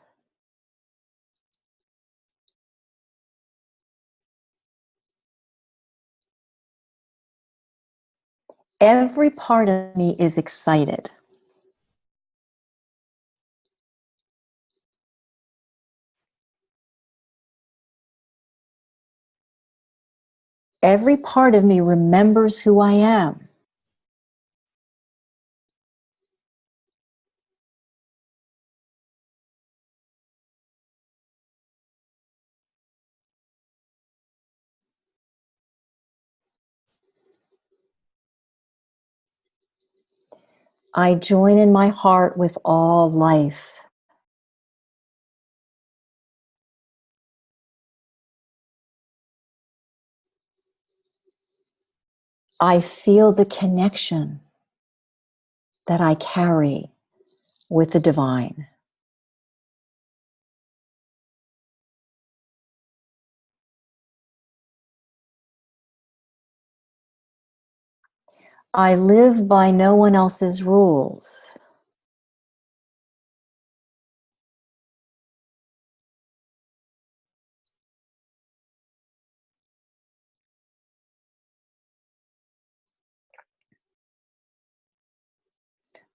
Every part of me is excited. Every part of me remembers who I am. I join in my heart with all life. I feel the connection that I carry with the divine. I live by no one else's rules.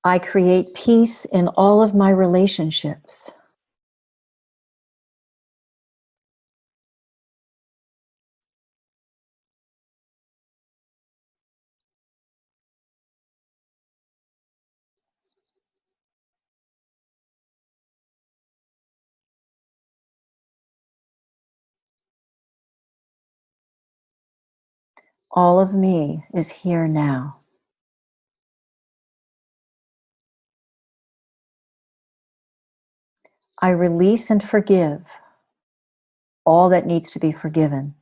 I create peace in all of my relationships. All of me is here now. I release and forgive all that needs to be forgiven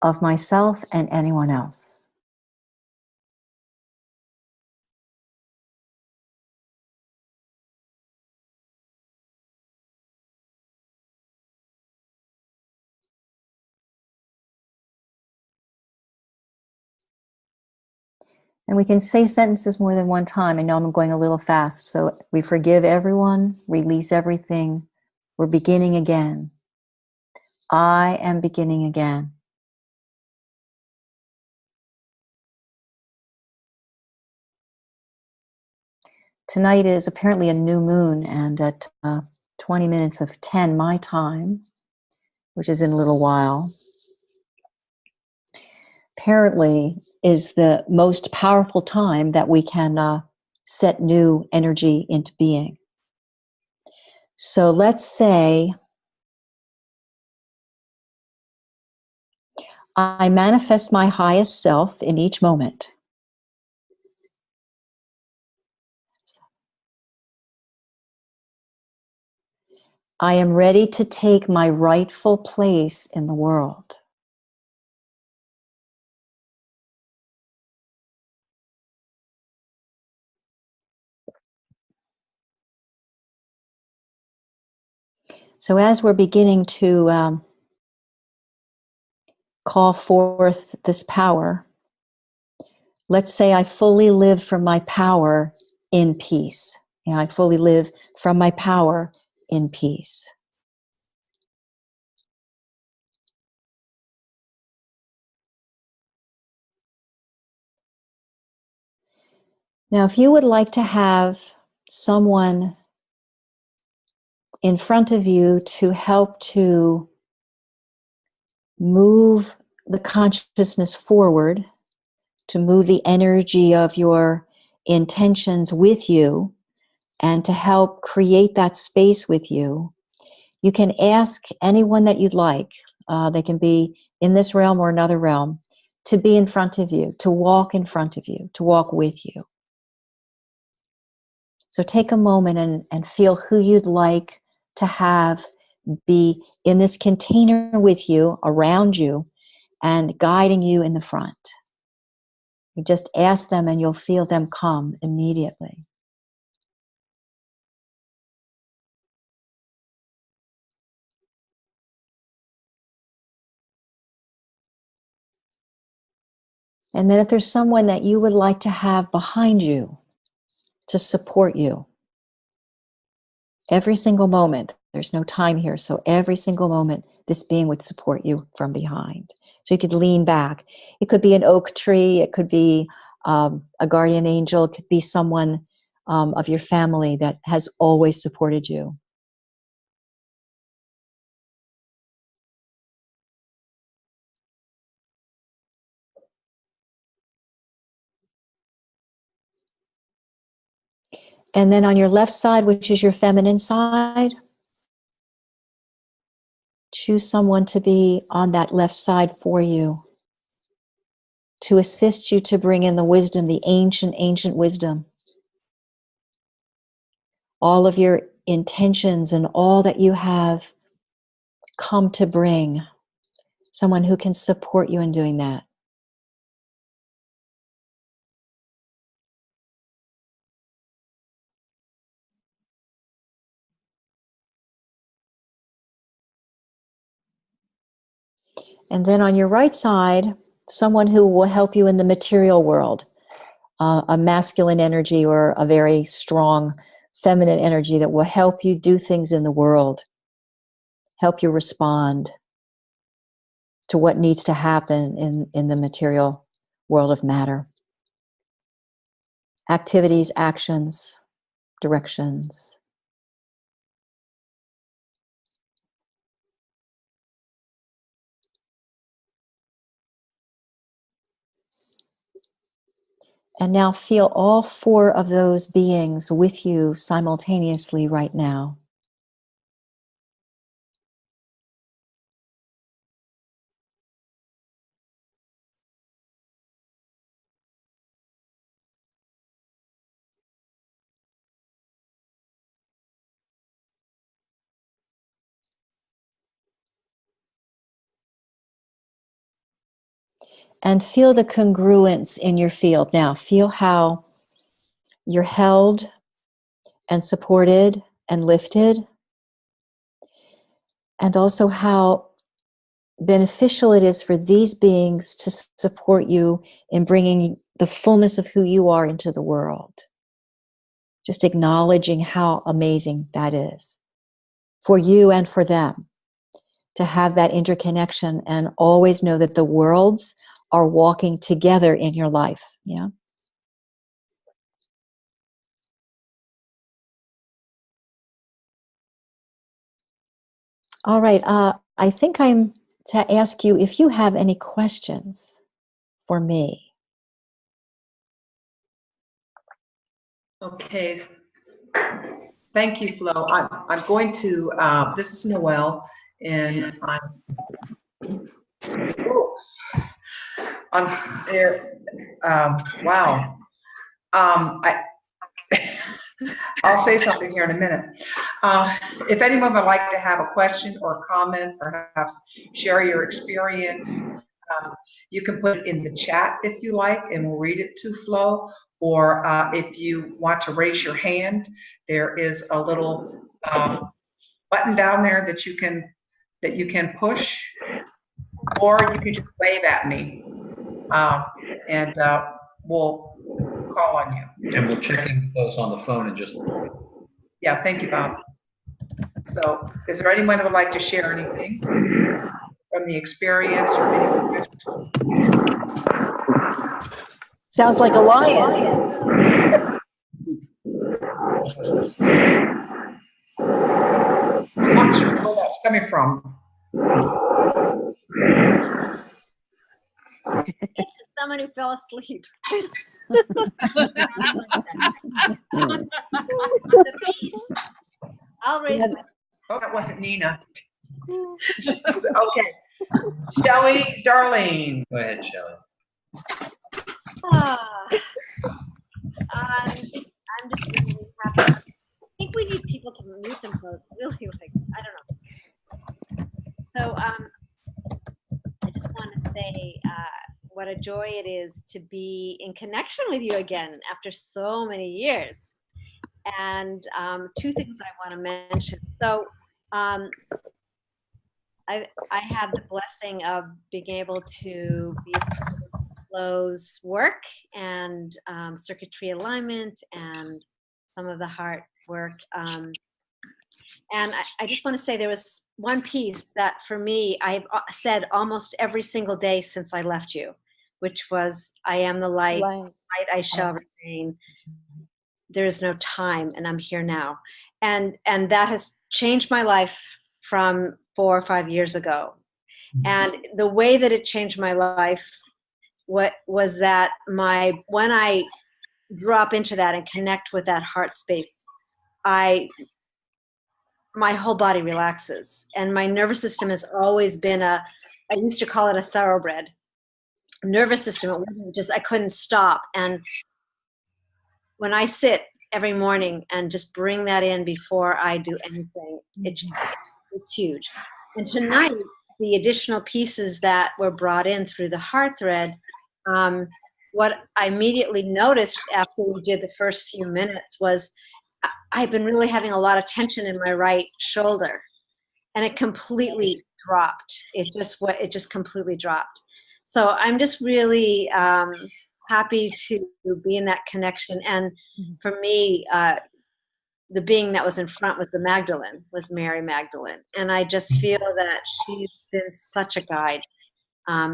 of myself and anyone else. And we can say sentences more than one time. I know I'm going a little fast. So we forgive everyone, release everything. We're beginning again. I am beginning again. Tonight is apparently a new moon, and at 20 minutes of 10 my time, which is in a little while, apparently is the most powerful time that we can set new energy into being. So let's say I manifest my highest self in each moment. I am ready to take my rightful place in the world. So as we're beginning to call forth this power, let's say I fully live from my power in peace. I fully live from my power in peace. Now, if you would like to have someone in front of you to help to move the consciousness forward, to move the energy of your intentions with you, and to help create that space with you, you can ask anyone that you'd like. They can be in this realm or another realm, to be in front of you, to walk in front of you, to walk with you. So take a moment and feel who you'd like to have be in this container with you, around you, and guiding you in the front. You just ask them and you'll feel them come immediately. And then if there's someone that you would like to have behind you to support you, every single moment, there's no time here, so every single moment, this being would support you from behind. So you could lean back. It could be an oak tree. It could be a guardian angel. It could be someone of your family that has always supported you. And then on your left side, which is your feminine side, choose someone to be on that left side for you, to assist you to bring in the wisdom, the ancient wisdom. All of your intentions and all that you have come to bring. Someone who can support you in doing that. And then on your right side, someone who will help you in the material world, a masculine energy or a very strong feminine energy that will help you do things in the world, help you respond to what needs to happen in the material world of matter. Activities, actions, directions. And now feel all four of those beings with you simultaneously right now. And feel the congruence in your field. Now, feel how you're held and supported and lifted. And also how beneficial it is for these beings to support you in bringing the fullness of who you are into the world. Just acknowledging how amazing that is for you and for them, to have that interconnection and always know that the worlds are walking together in your life. Yeah. All right. I think I'm to ask you if you have any questions for me. Okay. Thank you, Flo. I'm going to, this is Noelle, and I'm there. Wow. I'll say something here in a minute. If anyone would like to have a question or a comment, perhaps share your experience, you can put it in the chat if you like, and we'll read it to Flo. Or if you want to raise your hand, there is a little button down there that you can push, or you can just wave at me, and we'll call on you. And we'll check in with those on the phone in just a moment. Yeah, thank you, Bob. So, is there anyone who would like to share anything from the experience or anything? Sounds like a lion. I'm not sure where that's coming from. It's someone who fell asleep. The peace. I'll raise my. Oh, that wasn't Nina. Okay. Shelley, Darlene. Go ahead, Shelley. I'm just really happy. I think we need people to mute themselves. Really, like, I don't know. So I just want to say what a joy it is to be in connection with you again after so many years. And two things I want to mention. So I had the blessing of being able to be a part of Flo's work and circuitry alignment and some of the heart work. And I just want to say there was one piece that for me, I've said almost every single day since I left you, which was, I am the light, light I shall remain. There is no time, and I'm here now. And that has changed my life from 4 or 5 years ago. And the way that it changed my life, what was that when I drop into that and connect with that heart space, my whole body relaxes. And my nervous system has always been I used to call it a thoroughbred nervous system. It wasn't just, I couldn't stop. And when I sit every morning and just bring that in before I do anything, it's huge. And tonight, the additional pieces that were brought in through the HeartThread, what I immediately noticed after we did the first few minutes was I've been really having a lot of tension in my right shoulder, and it completely dropped. It just completely dropped. So I'm just really happy to be in that connection. And for me, the being that was in front was Mary Magdalene. And I just feel that she's been such a guide.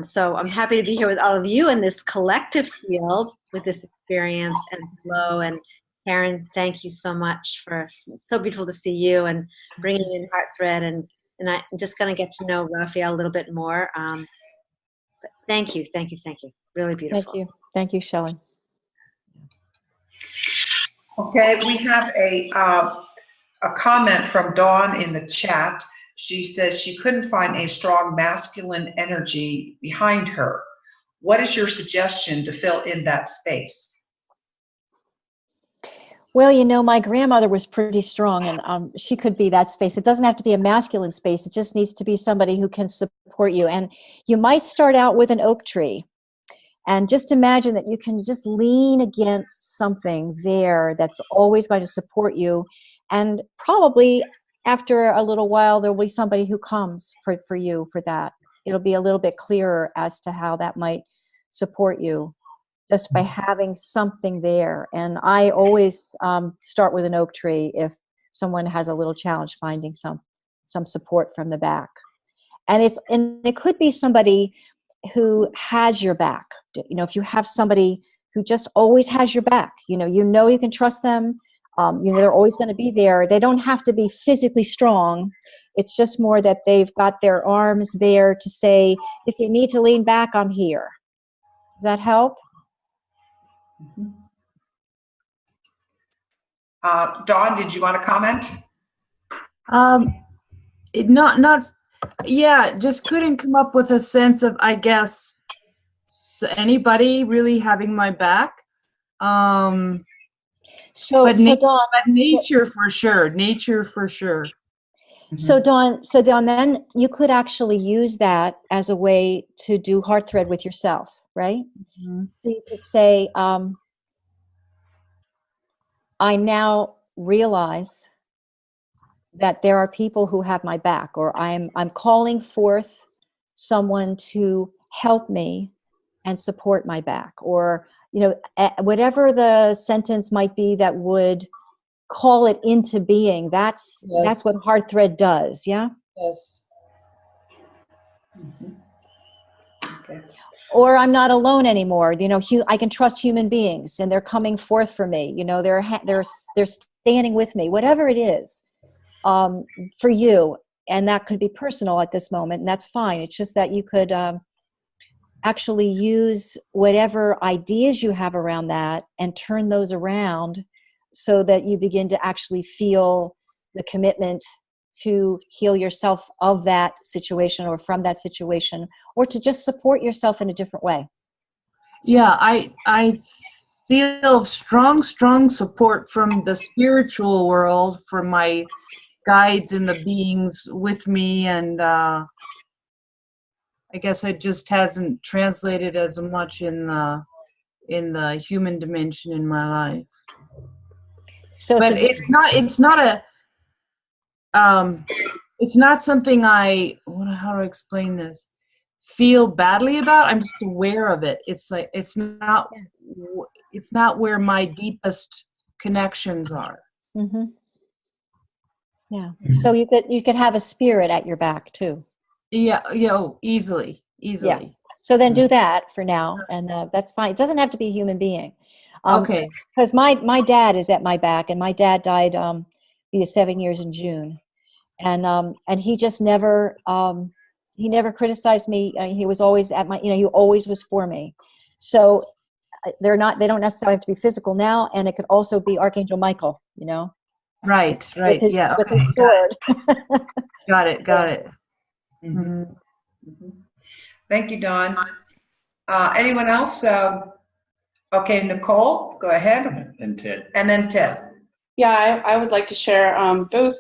So I'm happy to be here with all of you in this collective field with this experience. And Flo and Karen, thank you so much so beautiful to see you and bringing in HeartThread. And I'm just going to get to know Raphael a little bit more. But thank you. Really beautiful. Thank you, Shelley. Okay, we have a comment from Dawn in the chat. She says she couldn't find a strong masculine energy behind her. What is your suggestion to fill in that space? Well, my grandmother was pretty strong, and she could be that space. It doesn't have to be a masculine space. It just needs to be somebody who can support you. And you might start out with an oak tree. And just imagine that you can just lean against something there that's always going to support you. And probably after a little while, there will be somebody who comes for you for that. It'll be a little bit clearer as to how that might support you just by having something there. And I always start with an oak tree if someone has a little challenge finding some support from the back. And it could be somebody who has your back. If you have somebody who just always has your back, you can trust them. They're always going to be there. They don't have to be physically strong. It's just more that they've got their arms there to say, if you need to lean back, I'm here. Does that help? Dawn, did you want to comment? Just couldn't come up with a sense of, I guess, anybody really having my back. But nature for sure. So Dawn, then you could actually use that as a way to do HeartThread with yourself, right? So you could say, I now realize that there are people who have my back, or I'm calling forth someone to help me and support my back, or whatever the sentence might be that would call it into being. That's what HeartThread does. Yeah. Yes. Okay. Or I'm not alone anymore. I can trust human beings, and they're coming forth for me. They're standing with me. Whatever it is. For you, and that could be personal at this moment, and that's fine. It's just that you could actually use whatever ideas you have around that and turn those around so that you begin to actually feel the commitment to heal yourself of that situation or from that situation, or to just support yourself in a different way. Yeah, I feel strong support from the spiritual world, from my guides and the beings with me, and I guess it just hasn't translated as much in the human dimension in my life. So but it's not something how do I explain this? Feel badly about. I'm just aware of it. It's like it's not where my deepest connections are. Mm-hmm. Yeah. So you could have a spirit at your back too. Yeah, easily. Yeah. So then do that for now, and that's fine. It doesn't have to be a human being. Okay. Because my dad is at my back, and my dad died 7 years in June, and he just never he never criticized me. He was always at my, he always was for me. So they don't necessarily have to be physical now, and it could also be Archangel Michael, Right. with his Yeah. with Okay. his sword. Got it. Mhm. Mhm. Mhm. Thank you, Dawn. Anyone else? Okay, Nicole, go ahead. And Ted. And then Ted. Yeah, I would like to share both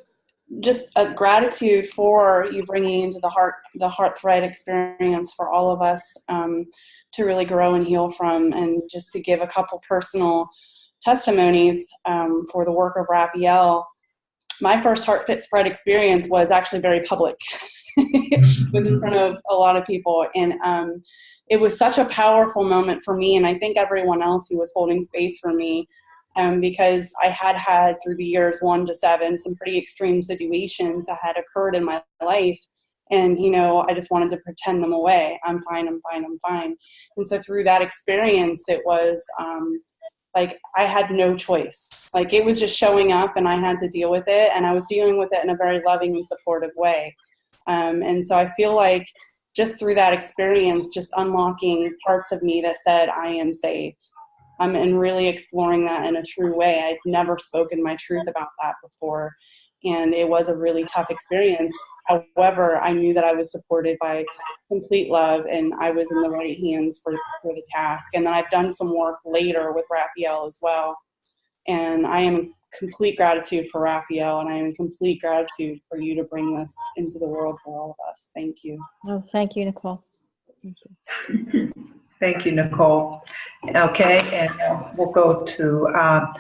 just a gratitude for you bringing into the HeartThread experience for all of us to really grow and heal from, and just to give a couple personal testimonies for the work of Raphael. My first HeartThread experience was actually very public. It was in front of a lot of people, and it was such a powerful moment for me, and I think everyone else who was holding space for me, because I had through the years 1 to 7 some pretty extreme situations that had occurred in my life, and I just wanted to pretend them away. I'm fine. And so through that experience, it was like I had no choice. Like it was just showing up, and I had to deal with it, and I was dealing with it in a very loving and supportive way. And so I feel like just through that experience, just unlocking parts of me that said, I am safe. And really exploring that in a true way. I'd never spoken my truth about that before. And it was a really tough experience. However, I knew that I was supported by complete love, and I was in the right hands for the task. And then I've done some work later with Raphael as well. And I am in complete gratitude for Raphael, and I am in complete gratitude for you to bring this into the world for all of us. Thank you. Oh, thank you, Nicole. Thank you. Thank you, Nicole. Okay, and we'll go to, I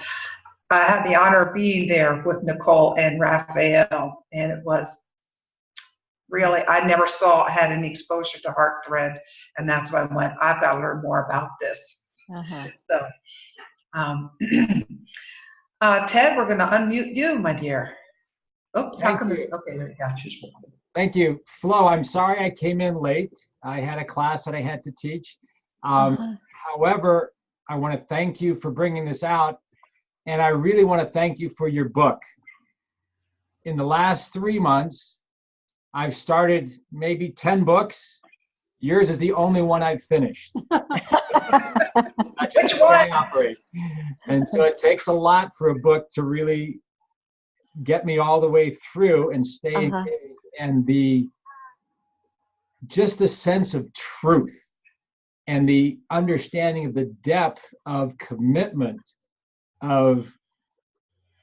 had the honor of being there with Nicole and Raphael, and it was really, I never had any exposure to HeartThread, and that's why I went, I've got to learn more about this. Uh-huh. So, Ted, we're going to unmute you, my dear. Oops, how come this? Okay, there you go. Thank you. Flo, I'm sorry I came in late. I had a class that I had to teach. However, I want to thank you for bringing this out, and I really want to thank you for your book. In the last 3 months, I've started maybe 10 books. Yours is the only one I've finished. Which one? And so it takes a lot for a book to really get me all the way through and stay engaged, and just the sense of truth and the understanding of the depth of commitment of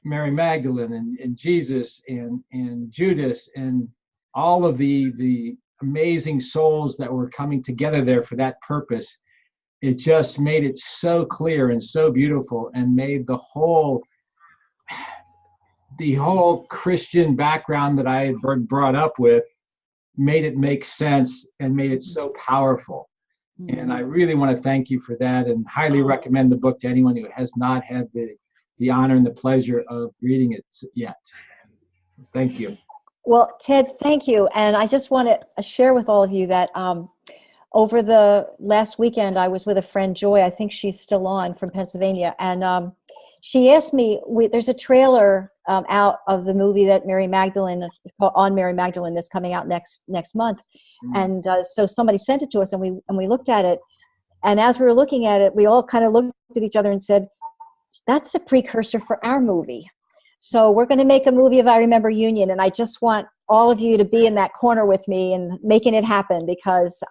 Mary Magdalene and Jesus and Judas and all of the amazing souls that were coming together there for that purpose. It just made it so clear and so beautiful, and made the whole Christian background that I had brought up with, made it make sense and made it so powerful. And I really want to thank you for that, and highly recommend the book to anyone who has not had the honor and the pleasure of reading it yet. Thank you. Well, Ted, thank you. And I just want to share with all of you that over the last weekend, I was with a friend, Joy, I think she's still on, from Pennsylvania. And she asked me, there's a trailer out of the movie that Mary Magdalene, on Mary Magdalene, that's coming out next month. And so somebody sent it to us, and we looked at it. And as we were looking at it, we all kind of looked at each other and said, that's the precursor for our movie. So we're going to make a movie of I Remember Union, and I just want all of you to be in that corner with me and making it happen, because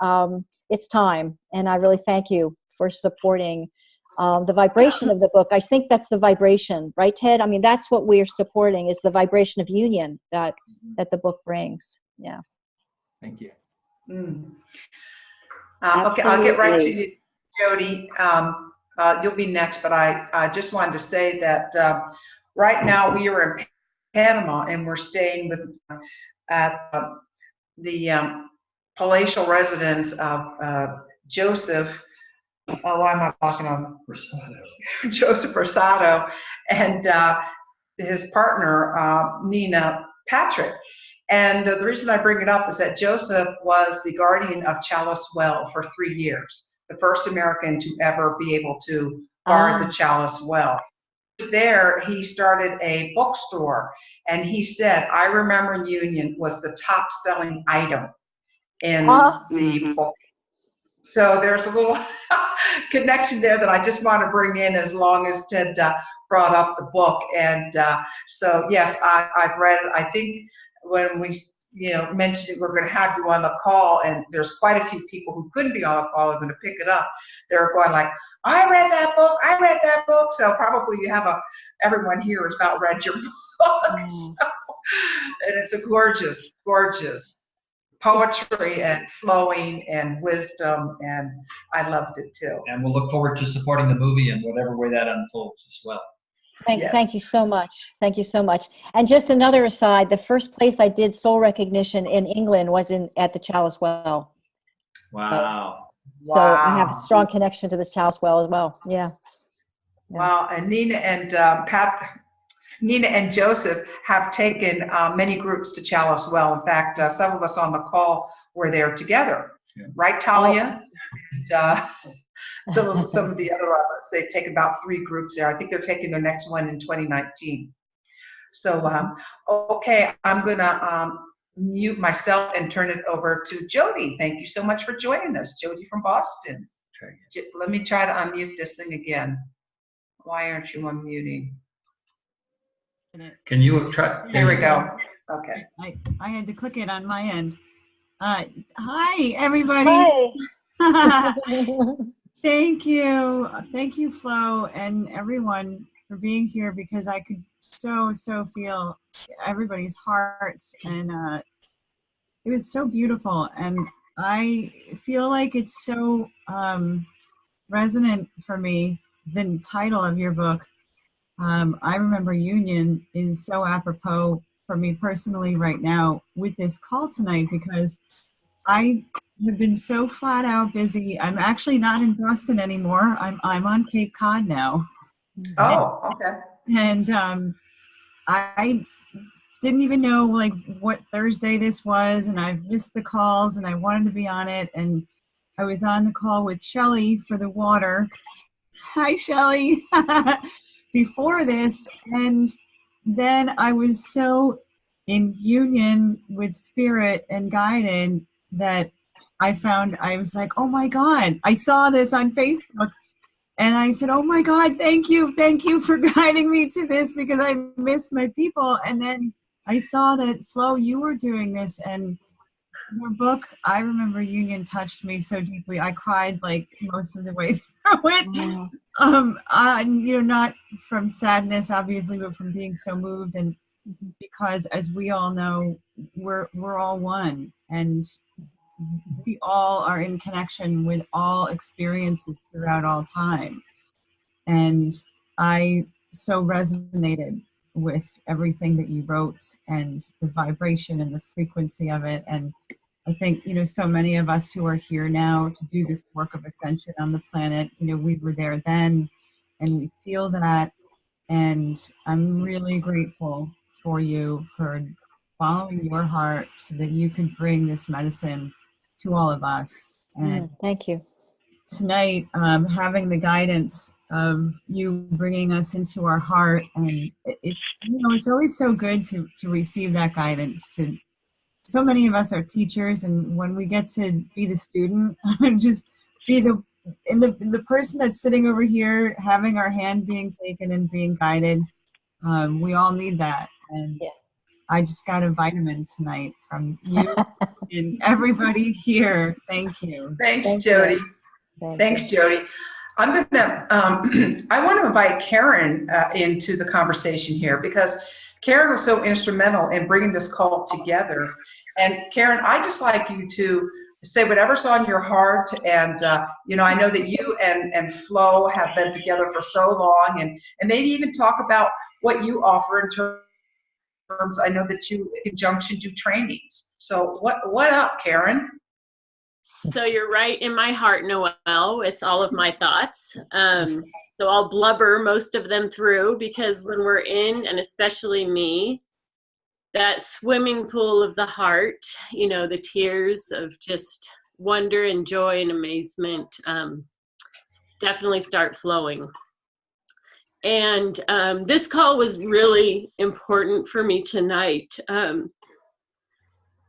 it's time. And I really thank you for supporting the vibration of the book. I think that's the vibration, right, Ted? I mean, that's what we're supporting, is the vibration of union that the book brings. Yeah. Thank you. Okay, I'll get right to you, Jody. You'll be next, but I just wanted to say that right now we are in Panama, and we're staying at the palatial residence of Joseph. Oh, why am I talking on Joseph Rosado, and his partner Nina Patrick. And the reason I bring it up is that Joseph was the guardian of Chalice Well for 3 years, the first American to ever be able to guard the Chalice Well. There, he started a bookstore, and he said, I Remember Union was the top-selling item in the book. So there's a little connection there that I just want to bring in as long as Ted brought up the book. And so, yes, I've read it. I think when we mentioned we're going to have you on the call, and there's quite a few people who couldn't be on the call are going to pick it up. They're going like, I read that book. I read that book. So probably you have everyone here has about read your book. So, and it's a gorgeous, gorgeous poetry and flowing and wisdom, and I loved it too. And we'll look forward to supporting the movie in whatever way that unfolds as well. Thank you so much. Thank you so much. And just another aside, the first place I did soul recognition in England was at the Chalice Well. Wow. So I have a strong connection to this Chalice Well as well. Yeah. Wow. And Nina and Joseph have taken many groups to Chalice Well. In fact, some of us on the call were there together. Yeah. Right, Talia? Some of the other of us, they've taken about 3 groups there. I think they're taking their next one in 2019. So, okay, I'm going to mute myself and turn it over to Jody. Thank you so much for joining us, Jody from Boston. Let me try to unmute this thing again. Why aren't you unmuting? Can you try? There we go. Okay. I had to click it on my end. Hi, everybody. Hi. Thank you, Flo, and everyone for being here, because I could so feel everybody's hearts, and it was so beautiful, and I feel like it's so resonant for me. The title of your book, I Remember Union, is so apropos for me personally right now with this call tonight, because I have been so flat out busy. I'm actually not in Boston anymore. I'm on Cape Cod now. Oh, okay. And I didn't even know like what Thursday this was, and I've missed the calls, and I wanted to be on it. And I was on the call with Shelley for the water. Hi, Shelley. Before this, and then I was so in union with spirit and guided that I was like, oh my God, I saw this on Facebook, and I said, oh my God, thank you for guiding me to this, because I miss my people. And then I saw that, Flo, you were doing this, and your book, I Remember Union, touched me so deeply. I cried like most of the way through it. Not from sadness, obviously, but from being so moved, and because, as we all know, we're all one, and we all are in connection with all experiences throughout all time. And I so resonated with everything that you wrote, and the vibration and the frequency of it. And I think, so many of us who are here now to do this work of ascension on the planet, we were there then, and we feel that. And I'm really grateful for you for following your heart so that you could bring this medicine to all of us. And thank you. Tonight, having the guidance of you bringing us into our heart, and it's always so good to receive that guidance. So many of us are teachers, and when we get to be the student, just be the person that's sitting over here, having our hand being taken and being guided, we all need that. And I just got a vitamin tonight from you and everybody here. Thank you. Thanks, Jody. Thanks, Jody. I'm gonna. I want to invite Karen into the conversation here, because Karen was so instrumental in bringing this call together. And Karen, I'd just like you to say whatever's on your heart. And I know that you and Flo have been together for so long, and maybe even talk about what you offer in terms. I know that you, in conjunction, do trainings. So what up, Karen? So you're right in my heart, Noelle, with all of my thoughts. So I'll blubber most of them through, because when we're in, and especially me, that swimming pool of the heart, you know, the tears of just wonder and joy and amazement definitely start flowing. And this call was really important for me tonight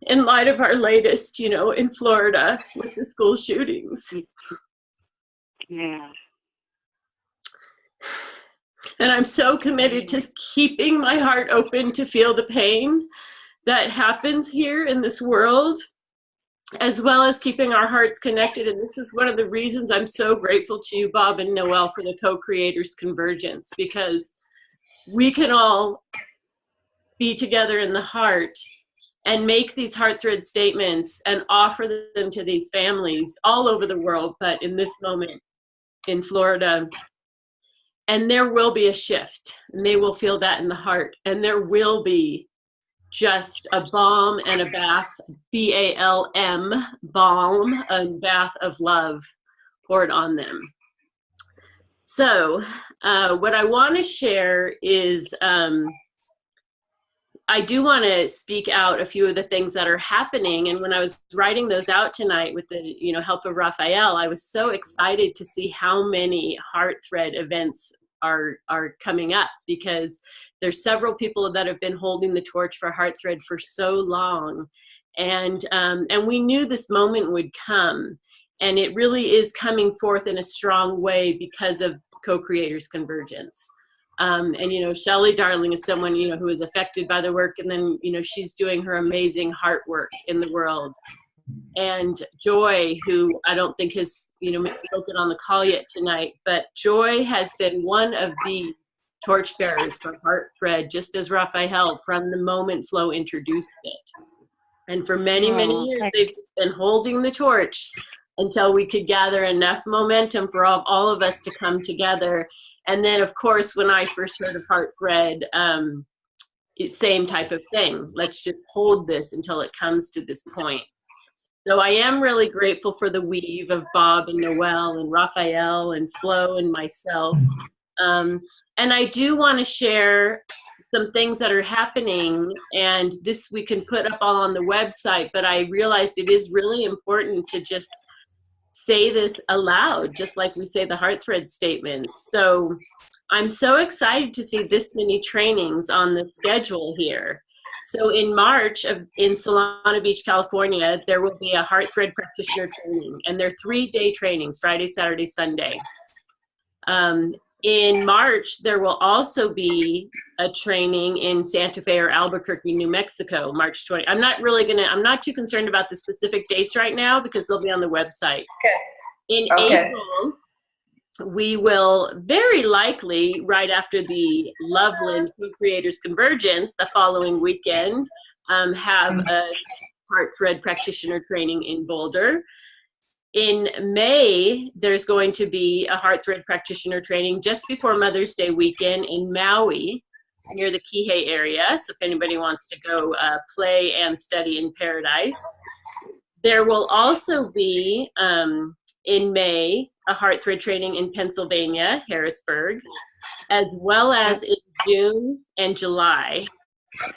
in light of our latest, you know, in Florida with the school shootings. Yeah. And I'm so committed to keeping my heart open to feel the pain that happens here in this world, as well as keeping our hearts connected. And this is one of the reasons I'm so grateful to you, Bob and Noelle, for the co-creators Convergence, because we can all be together in the heart and make these HeartThread statements and offer them to these families all over the world, but in this moment in Florida. And there will be a shift, and they will feel that in the heart. And there will be just a balm and a bath, B-A-L-M, balm, a bath of love poured on them. So what I want to share is I do want to speak out a few of the things that are happening. And when I was writing those out tonight with the help of Raphael, I was so excited to see how many HeartThread events are coming up, because there's several people that have been holding the torch for HeartThread for so long. And we knew this moment would come. And it really is coming forth in a strong way because of co-creators Convergence. And Shelley Darling is someone who is affected by the work, and then she's doing her amazing heart work in the world. And Joy, who I don't think has spoken on the call yet tonight, but Joy has been one of the torchbearers for HeartThread, just as Raphael, from the moment Flo introduced it. And for many, many years, they've just been holding the torch until we could gather enough momentum for all of us to come together. And then, of course, when I first heard of HeartThread, same type of thing. Let's just hold this until it comes to this point. So I am really grateful for the weave of Bob and Noelle and Raphael and Flo and myself. And I do want to share some things that are happening, and this we can put up all on the website, but I realized it is really important to just say this aloud, just like we say the HeartThread statements. So I'm so excited to see this many trainings on the schedule here. So in March in Solana Beach, California, there will be a HeartThread practitioner training, and they're 3-day trainings, Friday, Saturday, Sunday. In March, there will also be a training in Santa Fe or Albuquerque, New Mexico, March 20. I'm not too concerned about the specific dates right now because they'll be on the website. Okay. In April, we will very likely, right after the Loveland Co-Creators Convergence, the following weekend, have a HeartThread practitioner training in Boulder. In May, there's going to be a HeartThread practitioner training just before Mother's Day weekend in Maui, near the Kihei area. So if anybody wants to go play and study in paradise. There will also be, in May, a HeartThread training in Pennsylvania, Harrisburg, as well as in June and July.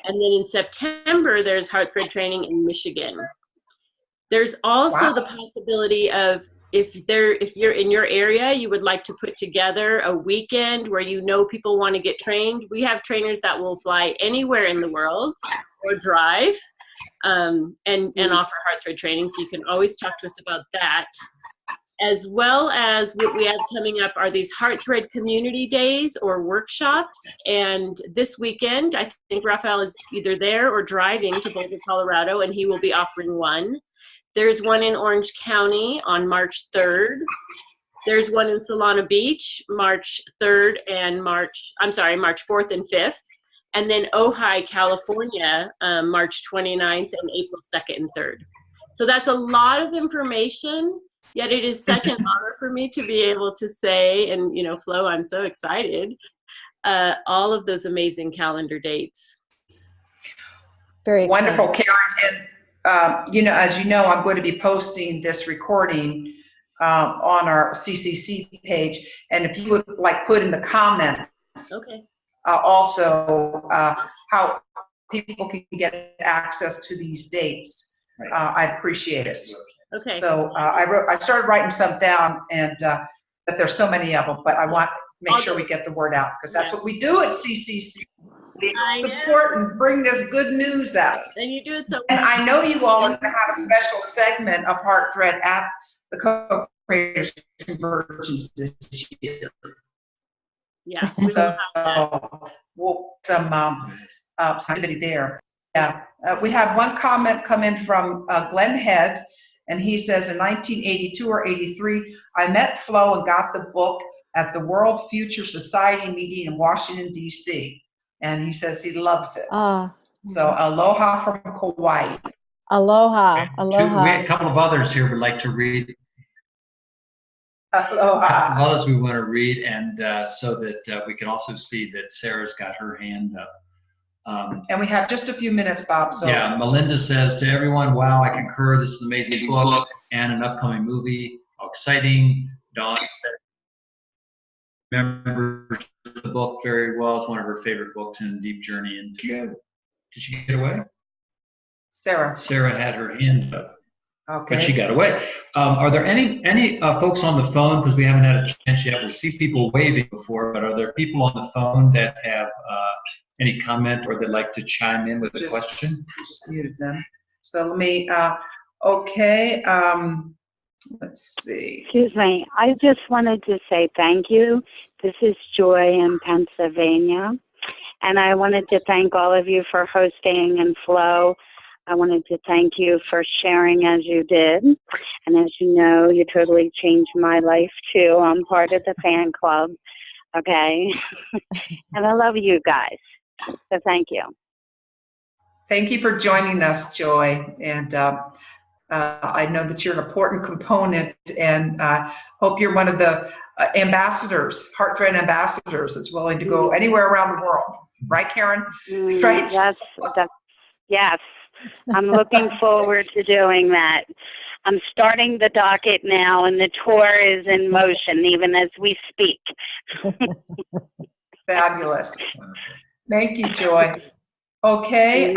And then in September, there's HeartThread training in Michigan. There's also the possibility of, if you're in your area, you would like to put together a weekend where people want to get trained. We have trainers that will fly anywhere in the world or drive and offer HeartThread training. So you can always talk to us about that. As well as what we have coming up are these HeartThread community days or workshops. And this weekend, I think Raphael is either there or driving to Boulder, Colorado, and he will be offering one. There's one in Orange County on March 3rd. There's one in Solana Beach, March 3rd and March 4th and 5th. And then Ojai, California, March 29th and April 2nd and 3rd. So that's a lot of information, yet it is such an honor for me to be able to say, and Flo, I'm so excited, all of those amazing calendar dates. Very wonderful, exciting. Karen. And as you know, I'm going to be posting this recording on our CCC page, and if you would put in the comments, also how people can get access to these dates, Right. I appreciate it. Okay. So I started writing some down, and but there's so many of them, but I want to make sure we get the word out, because that's what we do at CCC. We support and bring this good news out. And you do it so And well. I know you all are going to have a special segment of HeartThread at the Co-Creators Convergence this year. Yeah. So we'll some activity there. Yeah. We have one comment come in from Glenn Head, and he says, in 1982 or 83, I met Flo and got the book at the World Future Society meeting in Washington, D.C. And he says he loves it. So aloha from Kauai. Aloha. We Aloha. have a couple of others here would like to read. Aloha. A couple of others we want to read, and so that we can also see that Sarah's got her hand up. And we have just a few minutes, Bob. So yeah, Melinda says to everyone, wow, I concur. This is an amazing book and an upcoming movie. How exciting. Dawn said, remembers the book very well. It's one of her favorite books in Deep Journey into. Did she get away? Sarah had her hand up. Okay. But she got away. Are there any folks on the phone, because we haven't had a chance yet, we see people waving before, but are there people on the phone that have any comment or they'd like to chime in with a question? Just muted them. So let me, let's see. Excuse me. I just wanted to say thank you. This is Joy in Pennsylvania. And I wanted to thank all of you for hosting, and Flo, I wanted to thank you for sharing as you did. And as you know, you totally changed my life too. I'm part of the fan club. Okay. And I love you guys. So thank you. Thank you for joining us, Joy. And I know that you're an important component, and hope you're one of the ambassadors, HeartThread ambassadors, that's willing to go anywhere around the world. Right, Karen? Right? Yes. I'm looking forward to doing that. I'm starting the docket now, and the tour is in motion even as we speak. Fabulous. Thank you, Joy. Okay.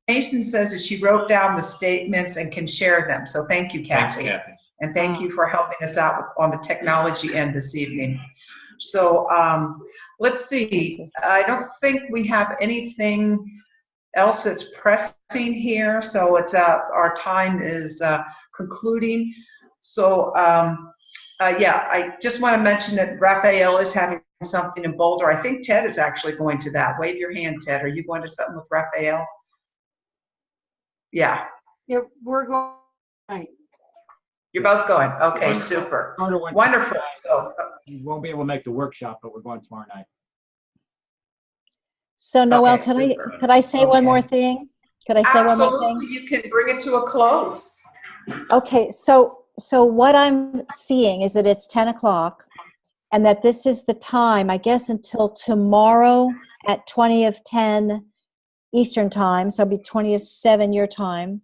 Mason says that she wrote down the statements and can share them. So thank you, Kathy. Thanks, Kathy. And thank you for helping us out on the technology end this evening. So let's see. I don't think we have anything else that's pressing here. So it's our time is concluding. So yeah, I just want to mention that Raphael is having something in Boulder. I think Ted is actually going to that. Wave your hand, Ted. Are you going to something with Raphael? Yeah. Yeah, we're going. You're both going. Okay, super. Wonderful. So, we won't be able to make the workshop, but we're going tomorrow night. So Noelle, Okay, could I say one more thing? Could I say one more thing? absolutely, you can bring it to a close. Okay, so what I'm seeing is that it's 10 o'clock, and that this is the time, I guess, until tomorrow at 20 of 10 Eastern time, so it'll be 20 of 7 your time.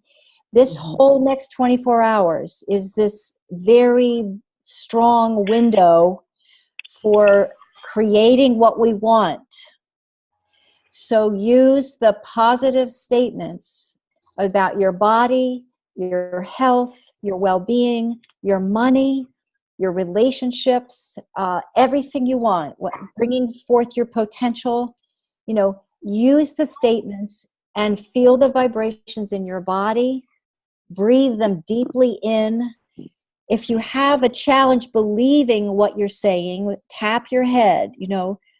This whole next 24 hours is this very strong window for creating what we want. So use the positive statements about your body, your health, your well-being, your money, your relationships, everything you want, bringing forth your potential. You know, use the statements and feel the vibrations in your body. Breathe them deeply in. If you have a challenge believing what you're saying, tap your head,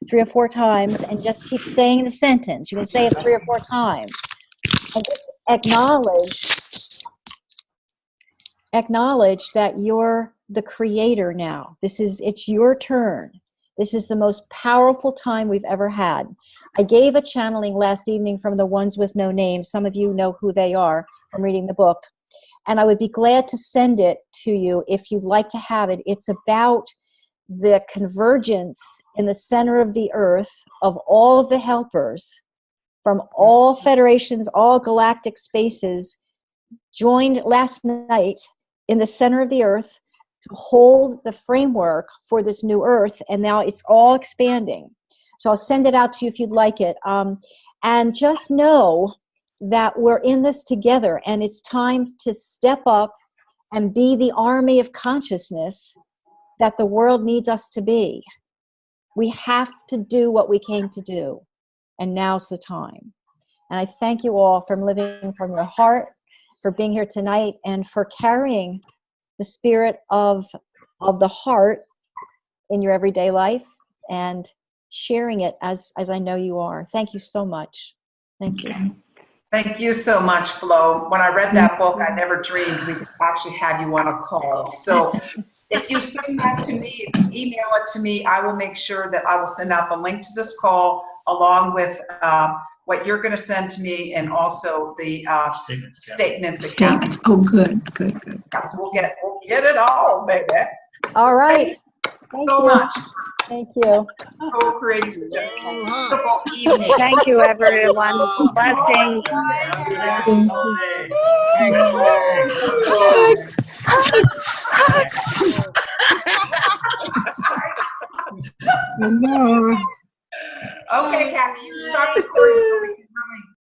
3 or 4 times, and just keep saying the sentence. You can say it 3 or 4 times. And just acknowledge that you're the creator now. It's your turn. This is the most powerful time we've ever had. I gave a channeling last evening from the ones with no names. Some of you know who they are from reading the book. And I would be glad to send it to you if you'd like to have it. It's about the convergence in the center of the earth of all of the helpers from all federations, all galactic spaces, joined last night in the center of the earth to hold the framework for this new earth, and now it's all expanding. So I'll send it out to you if you'd like it. And just know that we're in this together, and it's time to step up and be the army of consciousness that the world needs us to be. We have to do what we came to do, and now's the time. And I thank you all for living from your heart, for being here tonight, and for carrying the spirit of the heart in your everyday life and sharing it as I know you are. Thank you so much. Thank you. Thank you so much, Flo. When I read that book, I never dreamed we could actually have you on a call. So if you send that to me, email it to me, I will make sure that I will send out the link to this call along with what you're going to send to me, and also the statements. Oh, good. So we'll get it all, baby. All right. Thank you so much. Thank you. Co-creating such a wonderful evening. Thank you, everyone. Blessings. No.